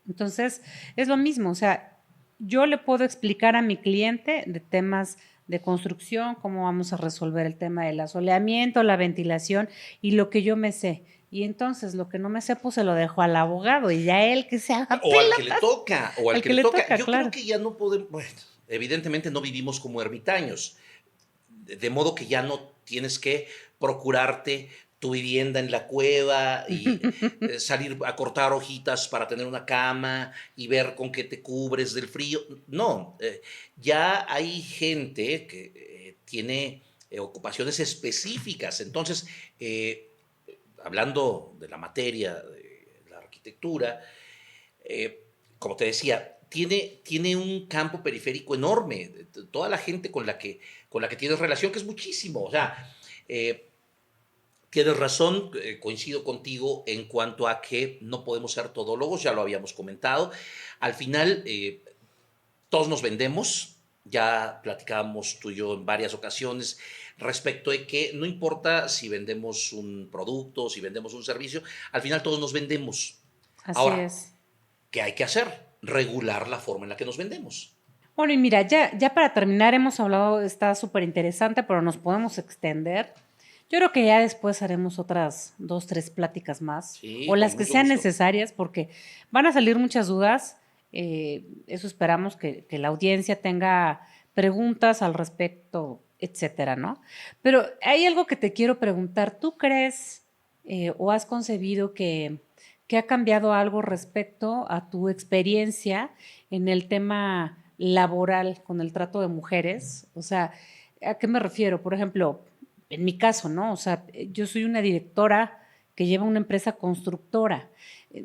Entonces, es lo mismo, o sea, yo le puedo explicar a mi cliente de temas de construcción, cómo vamos a resolver el tema del asoleamiento, la ventilación y lo que yo me sé. Y entonces lo que no me sé, pues se lo dejo al abogado y ya él que se haga O al que le pelotas. toca, o al Al que que le le toca. toca, Yo creo claro. que ya no podemos, bueno, evidentemente no vivimos como ermitaños, de modo que ya no tienes que procurarte tu vivienda en la cueva y salir a cortar hojitas para tener una cama y ver con qué te cubres del frío. No, ya hay gente que tiene ocupaciones específicas. Entonces, hablando de la materia de la arquitectura, como te decía, tiene un campo periférico enorme. Toda la gente con la que tienes relación, que es muchísimo. O sea, eh, tienes razón, coincido contigo en cuanto a que no podemos ser todólogos, ya lo habíamos comentado. Al final, todos nos vendemos. Ya platicábamos tú y yo en varias ocasiones respecto de que no importa si vendemos un producto, si vendemos un servicio, al final todos nos vendemos. Así Ahora, es. ¿qué hay que hacer? Regular la forma en la que nos vendemos. Bueno, y mira, ya para terminar, hemos hablado, está súper interesante, pero nos podemos extender. Yo creo que ya después haremos otras 2, 3 pláticas más, o Sí, con las que mucho sean gusto. necesarias, porque van a salir muchas dudas. Eso esperamos que la audiencia tenga preguntas al respecto, etcétera, ¿no? Pero hay algo que te quiero preguntar. ¿Tú crees o has concebido que ha cambiado algo respecto a tu experiencia en el tema laboral con el trato de mujeres? O sea, ¿a qué me refiero? Por ejemplo, en mi caso, ¿no? O sea, yo soy una directora que lleva una empresa constructora.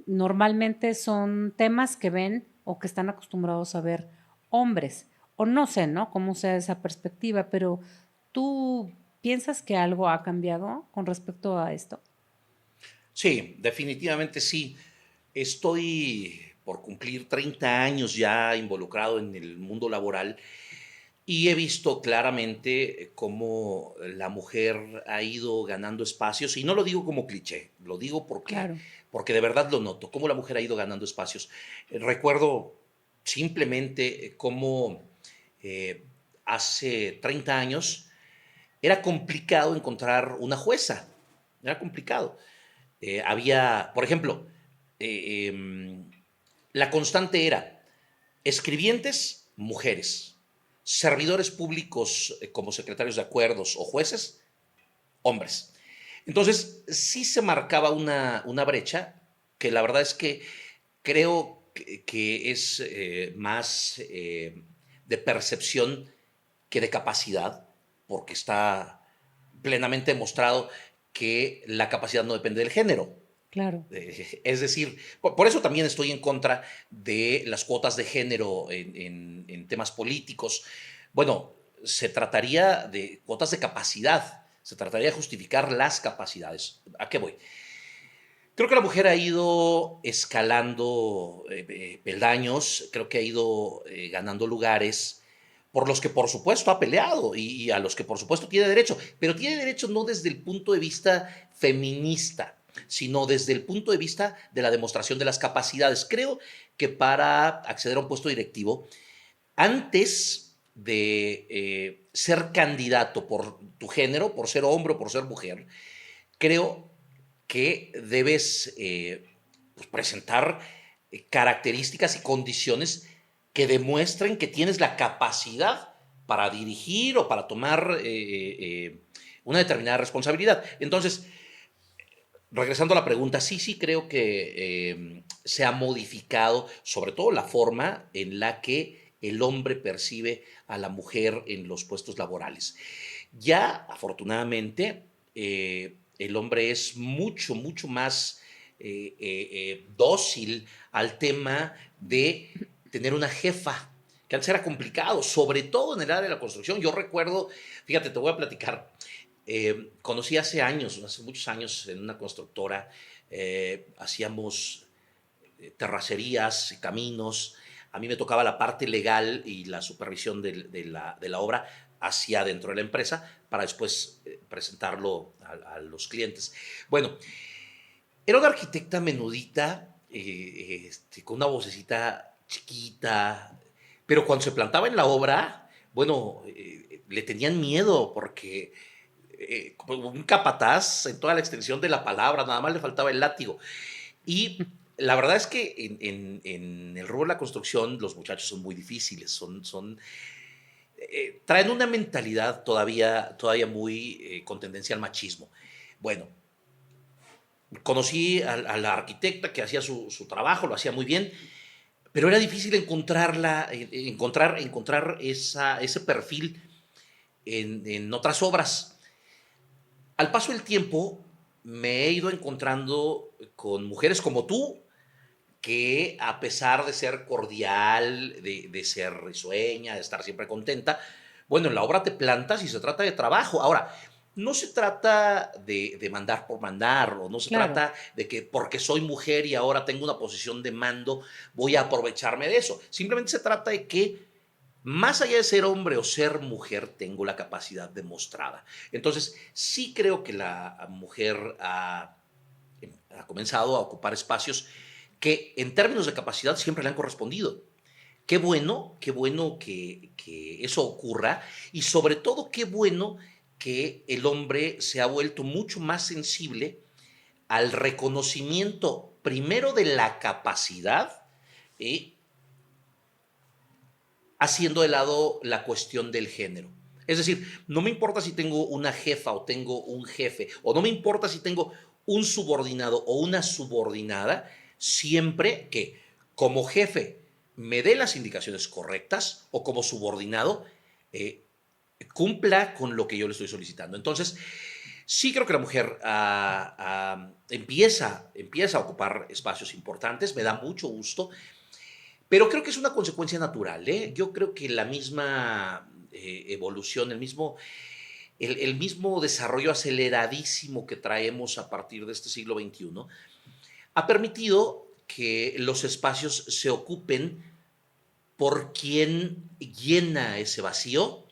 Normalmente son temas que ven o que están acostumbrados a ver hombres. O no sé, ¿no? Cómo sea esa perspectiva, pero ¿tú piensas que algo ha cambiado con respecto a esto? Sí, definitivamente sí. Estoy por cumplir 30 años ya involucrado en el mundo laboral y he visto claramente cómo la mujer ha ido ganando espacios, y no lo digo como cliché, lo digo Claro. porque de verdad lo noto, cómo la mujer ha ido ganando espacios. Recuerdo simplemente cómo eh, hace 30 años era complicado encontrar una jueza, era complicado. Había, por ejemplo, eh, eh, la constante era escribientes, mujeres, servidores públicos como secretarios de acuerdos o jueces, hombres. Entonces, sí se marcaba una brecha que la verdad es que creo que es más de percepción que de capacidad, porque está plenamente demostrado que la capacidad no depende del género. Claro. Es decir, por eso también estoy en contra de las cuotas de género en temas políticos. Bueno, se trataría de cuotas de capacidad, se trataría de justificar las capacidades. ¿A qué voy? Creo que la mujer ha ido escalando peldaños, creo que ha ido ganando lugares por los que por supuesto ha peleado y a los que por supuesto tiene derecho, pero tiene derecho no desde el punto de vista feminista, sino desde el punto de vista de la demostración de las capacidades. Creo que para acceder a un puesto directivo, antes de ser candidato por tu género, por ser hombre o por ser mujer, creo que debes pues presentar características y condiciones que demuestren que tienes la capacidad para dirigir o para tomar una determinada responsabilidad. Entonces, regresando a la pregunta, sí creo que se ha modificado sobre todo la forma en la que el hombre percibe a la mujer en los puestos laborales. Ya, afortunadamente, el hombre es mucho, mucho más dócil al tema de tener una jefa, que antes era complicado, sobre todo en el área de la construcción. Yo recuerdo, fíjate, te voy a platicar, conocí hace años, hace muchos años, en una constructora, hacíamos terracerías, caminos. A mí me tocaba la parte legal y la supervisión de la obra hacia dentro de la empresa para después presentarlo a los clientes. Bueno, era una arquitecta menudita, con una vocecita chiquita, pero cuando se plantaba en la obra, bueno, le tenían miedo porque como un capataz en toda la extensión de la palabra, nada más le faltaba el látigo. Y la verdad es que en el rubro de la construcción los muchachos son muy difíciles, traen una mentalidad todavía muy con tendencia al machismo. Bueno, conocí a la arquitecta que hacía su trabajo, lo hacía muy bien, pero era difícil encontrar ese perfil en otras obras. Al paso del tiempo, me he ido encontrando con mujeres como tú, que a pesar de ser cordial, de ser risueña, de estar siempre contenta, bueno, en la obra te plantas y se trata de trabajo. Ahora, no se trata de mandar por mandar, o no se Claro. trata de que porque soy mujer y ahora tengo una posición de mando, voy a aprovecharme de eso. Simplemente se trata de que, más allá de ser hombre o ser mujer, tengo la capacidad demostrada. Entonces, sí creo que la mujer ha comenzado a ocupar espacios que en términos de capacidad siempre le han correspondido. Qué bueno que eso ocurra, y sobre todo qué bueno que el hombre se ha vuelto mucho más sensible al reconocimiento primero de la capacidad, y haciendo de lado la cuestión del género. Es decir, no me importa si tengo una jefa o tengo un jefe, o no me importa si tengo un subordinado o una subordinada, siempre que como jefe me dé las indicaciones correctas, o como subordinado eh, cumpla con lo que yo le estoy solicitando. Entonces, sí creo que la mujer empieza a ocupar espacios importantes, me da mucho gusto, pero creo que es una consecuencia natural, ¿eh? Yo creo que la misma evolución, el mismo desarrollo aceleradísimo que traemos a partir de este siglo XXI ha permitido que los espacios se ocupen por quien llena ese vacío,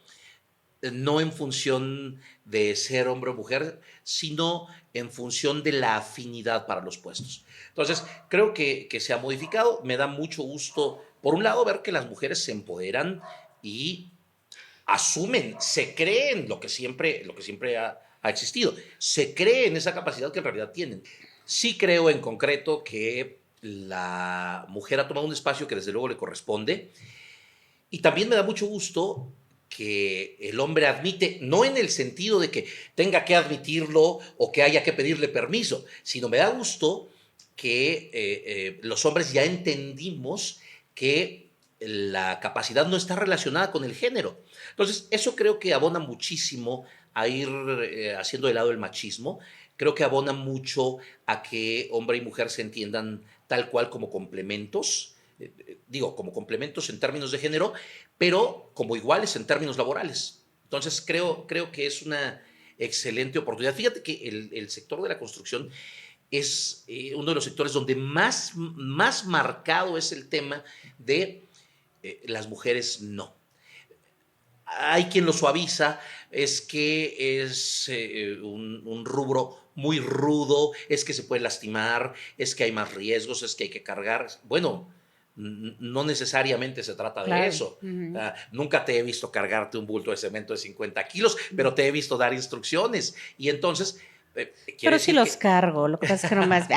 no en función de ser hombre o mujer, sino en función de la afinidad para los puestos. Entonces, creo que se ha modificado. Me da mucho gusto, por un lado, ver que las mujeres se empoderan y asumen, se creen lo que siempre ha existido, se creen esa capacidad que en realidad tienen. Sí creo en concreto que la mujer ha tomado un espacio que desde luego le corresponde, y también me da mucho gusto que el hombre admite, no en el sentido de que tenga que admitirlo o que haya que pedirle permiso, sino me da gusto que los hombres ya entendimos que la capacidad no está relacionada con el género. Entonces, eso creo que abona muchísimo a ir haciendo de lado el machismo. Creo que abona mucho a que hombre y mujer se entiendan tal cual como complementos, digo, como complementos en términos de género, pero como iguales en términos laborales. Entonces, creo que es una excelente oportunidad. Fíjate que el sector de la construcción es uno de los sectores donde más marcado es el tema de las mujeres no. Hay quien lo suaviza, es que es un rubro muy rudo, es que se puede lastimar, es que hay más riesgos, es que hay que cargar. Bueno, no necesariamente se trata de Claro. eso. Ujú. Nunca te he visto cargarte un bulto de cemento de 50 kilos, pero te he visto dar instrucciones. Y entonces, quiere Pero sí decir los que, cargo, lo que pasa es que nomás.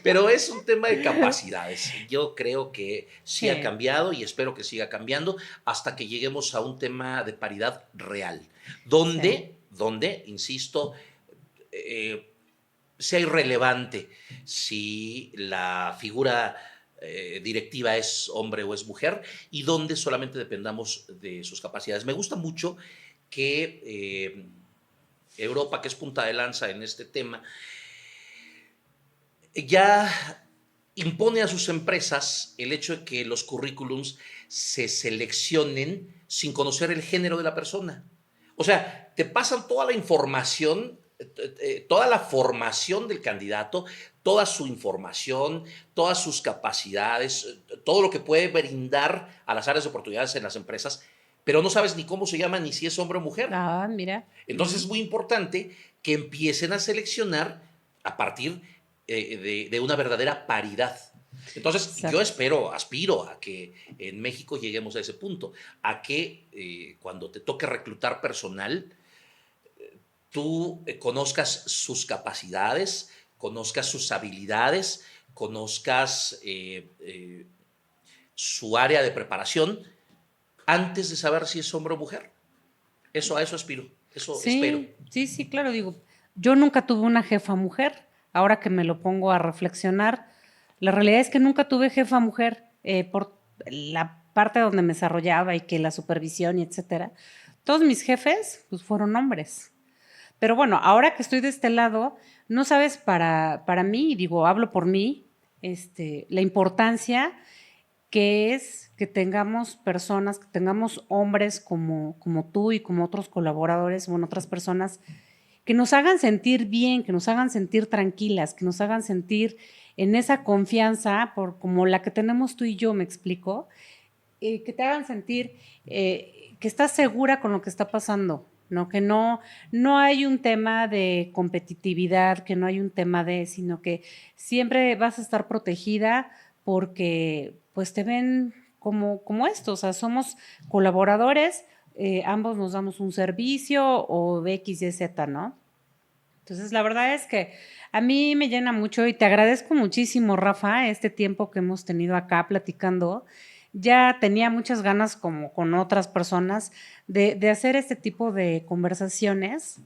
pero es un tema de capacidades. Yo creo que sí ha Sí, cambiado y espero que siga cambiando hasta que lleguemos a un tema de paridad real, sí. donde insisto, eh, sea irrelevante si la figura directiva es hombre o es mujer, y donde solamente dependamos de sus capacidades. Me gusta mucho que Europa, que es punta de lanza en este tema, ya impone a sus empresas el hecho de que los currículums se seleccionen sin conocer el género de la persona. O sea, te pasan toda la información, toda la formación del candidato, toda su información, todas sus capacidades, todo lo que puede brindar a las áreas de oportunidades en las empresas, pero no sabes ni cómo se llama, ni si es hombre o mujer. Ah, mira. Entonces es muy importante que empiecen a seleccionar a partir de una verdadera paridad. Entonces yo Exacto. aspiro a que en México lleguemos a ese punto, a que cuando te toque reclutar personal, tú conozcas sus capacidades, conozcas sus habilidades, conozcas su área de preparación antes de saber si es hombre o mujer. A eso aspiro, eso espero. Sí, sí, sí, claro, digo, yo nunca tuve una jefa mujer, ahora que me lo pongo a reflexionar, la realidad es que nunca tuve jefa mujer por la parte donde me desarrollaba y que la supervisión y etcétera. Todos mis jefes pues fueron hombres. Pero bueno, ahora que estoy de este lado, no sabes para mí, digo, hablo por mí, la importancia que es que tengamos personas, que tengamos hombres como tú y como otros colaboradores, bueno, otras personas, que nos hagan sentir bien, que nos hagan sentir tranquilas, que nos hagan sentir en esa confianza, por como la que tenemos tú y yo, me explico, que te hagan sentir que estás segura con lo que está pasando, ¿no? Que no hay un tema de competitividad, que no hay un tema de, sino que siempre vas a estar protegida porque pues te ven como esto, o sea, somos colaboradores, ambos nos damos un servicio o X, Y, Z, ¿no? Entonces, la verdad es que a mí me llena mucho y te agradezco muchísimo, Rafa, este tiempo que hemos tenido acá platicando. Ya tenía muchas ganas, como con otras personas, de hacer este tipo de conversaciones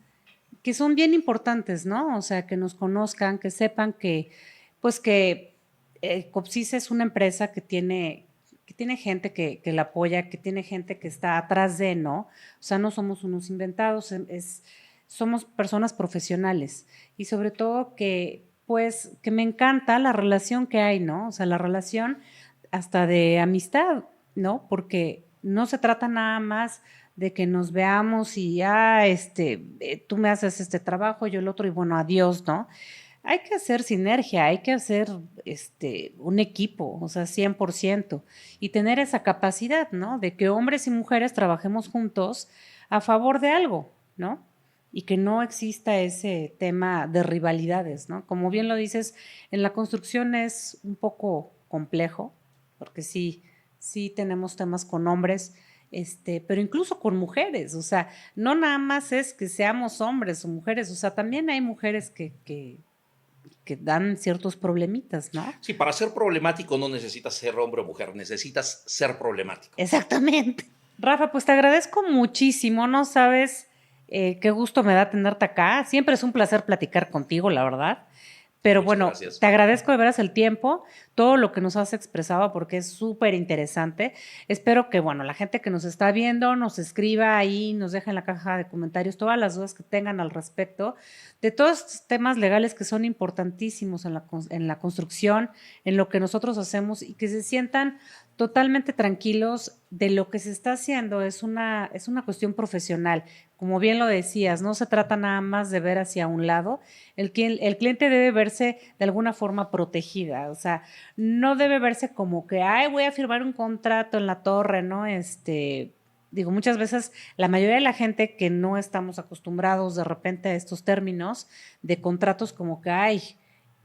que son bien importantes, ¿no? O sea, que nos conozcan, que sepan que, pues que Copsis es una empresa que tiene gente que la apoya, que tiene gente que está atrás de, ¿no? O sea, no somos unos inventados, somos personas profesionales y sobre todo que, pues, que me encanta la relación que hay, ¿no? O sea, la relación hasta de amistad, ¿no? Porque no se trata nada más de que nos veamos y, tú me haces este trabajo, yo el otro, y bueno, adiós, ¿no? Hay que hacer sinergia, hay que hacer un equipo, o sea, 100%, y tener esa capacidad, ¿no? De que hombres y mujeres trabajemos juntos a favor de algo, ¿no? Y que no exista ese tema de rivalidades, ¿no? Como bien lo dices, en la construcción es un poco complejo, porque sí tenemos temas con hombres, pero incluso con mujeres, o sea, no nada más es que seamos hombres o mujeres, o sea, también hay mujeres que dan ciertos problemitas, ¿no? Sí, para ser problemático no necesitas ser hombre o mujer, necesitas ser problemático. Exactamente. Rafa, pues te agradezco muchísimo, no sabes qué gusto me da tenerte acá. Siempre es un placer platicar contigo, la verdad. Pero Muchas bueno, gracias. te agradezco de veras el tiempo, todo lo que nos has expresado porque es súper interesante. Espero que, bueno, la gente que nos está viendo nos escriba ahí, nos deje en la caja de comentarios todas las dudas que tengan al respecto de todos estos temas legales que son importantísimos en la construcción, en lo que nosotros hacemos y que se sientan totalmente tranquilos de lo que se está haciendo. Es una cuestión profesional. Como bien lo decías, no se trata nada más de ver hacia un lado. El cliente debe verse de alguna forma protegida, o sea, no debe verse como que, ay, voy a firmar un contrato en la torre, ¿no? Digo, muchas veces la mayoría de la gente que no estamos acostumbrados de repente a estos términos de contratos como que, ay,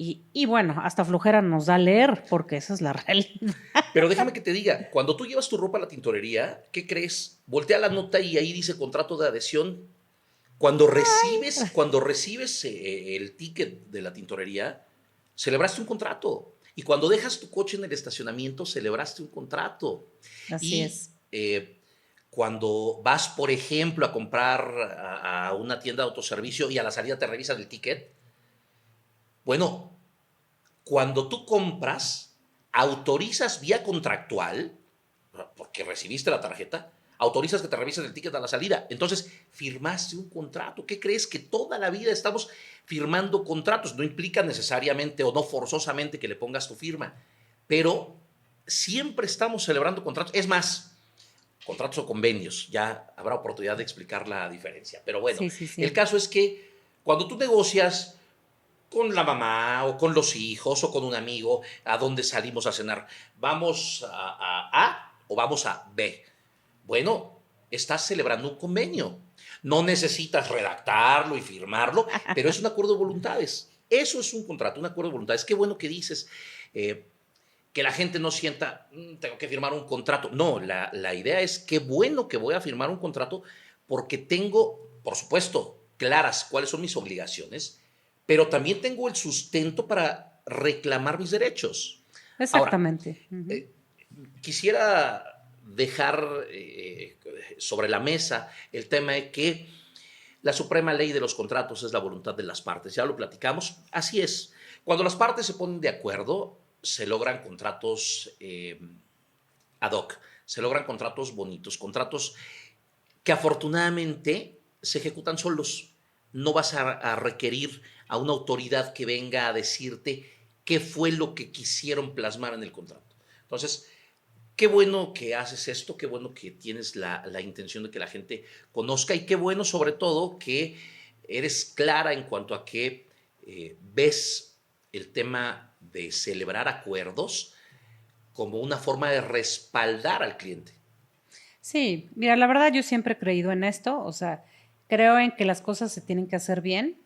y bueno, hasta flojera nos da leer, porque esa es la realidad. Pero déjame que te diga, cuando tú llevas tu ropa a la tintorería, ¿qué crees? Voltea la nota y ahí dice contrato de adhesión. Cuando recibes el ticket de la tintorería, celebraste un contrato. Y cuando dejas tu coche en el estacionamiento, celebraste un contrato. Así Y es. cuando vas, por ejemplo, a comprar a una tienda de autoservicio y a la salida te revisan el ticket, bueno, cuando tú compras, autorizas vía contractual, porque recibiste la tarjeta, autorizas que te revisen el ticket a la salida. Entonces, firmaste un contrato. ¿Qué crees? Que toda la vida estamos firmando contratos. No implica necesariamente o no forzosamente que le pongas tu firma, pero siempre estamos celebrando contratos. Es más, contratos o convenios. Ya habrá oportunidad de explicar la diferencia. Pero bueno, Sí. el caso es que cuando tú negocias con la mamá o con los hijos o con un amigo, ¿a dónde salimos a cenar? ¿Vamos a o vamos a B? Bueno, estás celebrando un convenio. No necesitas redactarlo y firmarlo, pero es un acuerdo de voluntades. Eso es un contrato, un acuerdo de voluntades. Qué bueno que dices que la gente no sienta, tengo que firmar un contrato. No, la idea es qué bueno que voy a firmar un contrato porque tengo, por supuesto, claras cuáles son mis obligaciones, pero también tengo el sustento para reclamar mis derechos. Exactamente. Ahora, quisiera dejar sobre la mesa el tema de que la suprema ley de los contratos es la voluntad de las partes. Ya lo platicamos. Así es. Cuando las partes se ponen de acuerdo, se logran contratos ad hoc, se logran contratos bonitos, contratos que afortunadamente se ejecutan solos. No vas a requerir a una autoridad que venga a decirte qué fue lo que quisieron plasmar en el contrato. Entonces, qué bueno que haces esto, qué bueno que tienes la intención de que la gente conozca y qué bueno sobre todo que eres clara en cuanto a que ves el tema de celebrar acuerdos como una forma de respaldar al cliente. Sí, mira, la verdad yo siempre he creído en esto, o sea, creo en que las cosas se tienen que hacer bien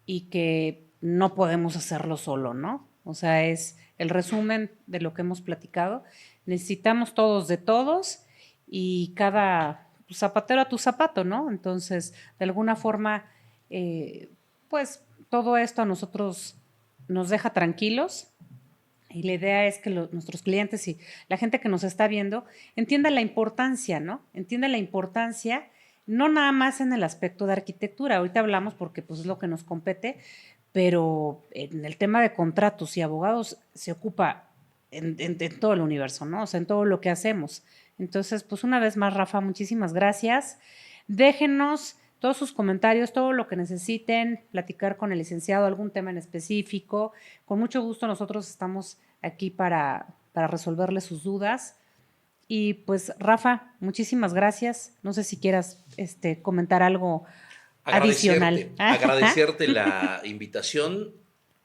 y que no podemos hacerlo solo, ¿no? O sea, es el resumen de lo que hemos platicado. Necesitamos todos de todos y cada zapatero a tu zapato, ¿no? Entonces, de alguna forma, pues todo esto a nosotros nos deja tranquilos y la idea es que nuestros clientes y la gente que nos está viendo entienda la importancia, ¿no? Entienda la importancia, no nada más en el aspecto de arquitectura, ahorita hablamos porque pues es lo que nos compete, pero en el tema de contratos y abogados se ocupa en todo el universo, ¿no? O sea, en todo lo que hacemos. Entonces, pues una vez más, Rafa, muchísimas gracias. Déjenos todos sus comentarios, todo lo que necesiten, platicar con el licenciado, algún tema en específico. Con mucho gusto nosotros estamos aquí para resolverle sus dudas. Y pues, Rafa, muchísimas gracias. No sé si quieras comentar algo adicional. Agradecerte la invitación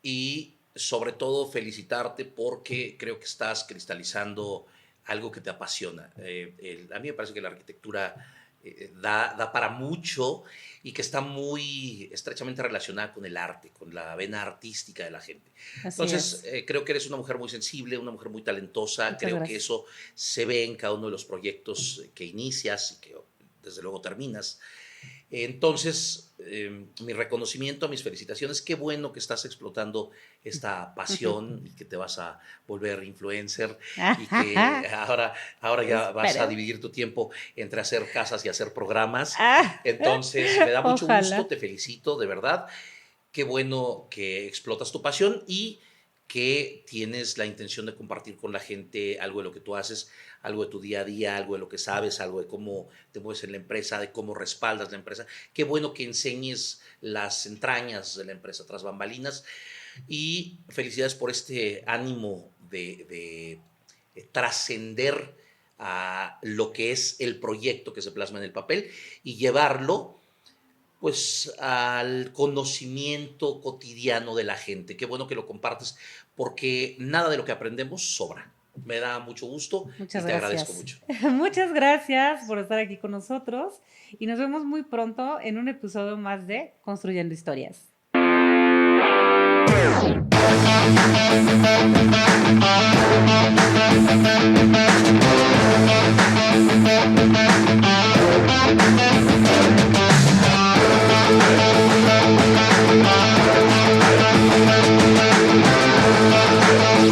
y sobre todo felicitarte porque creo que estás cristalizando algo que te apasiona. A mí me parece que la arquitectura da para mucho y que está muy estrechamente relacionada con el arte, con la vena artística de la gente. Entonces, creo que eres una mujer muy sensible, una mujer muy talentosa. Muchas creo gracias. que eso se ve en cada uno de los proyectos que inicias y que desde luego terminas. Entonces, mi reconocimiento, mis felicitaciones. Qué bueno que estás explotando esta pasión y que te vas a volver influencer y que ahora ya vas a dividir tu tiempo entre hacer casas y hacer programas. Entonces, me da mucho gusto, te felicito, de verdad. Qué bueno que explotas tu pasión y que tienes la intención de compartir con la gente algo de lo que tú haces, algo de tu día a día, algo de lo que sabes, algo de cómo te mueves en la empresa, de cómo respaldas la empresa. Qué bueno que enseñes las entrañas de la empresa tras bambalinas y felicidades por este ánimo de trascender a lo que es el proyecto que se plasma en el papel y llevarlo pues al conocimiento cotidiano de la gente. Qué bueno que lo compartes, porque nada de lo que aprendemos sobra. Me da mucho gusto y te agradezco mucho. Muchas gracias por estar aquí con nosotros y nos vemos muy pronto en un episodio más de Construyendo Historias.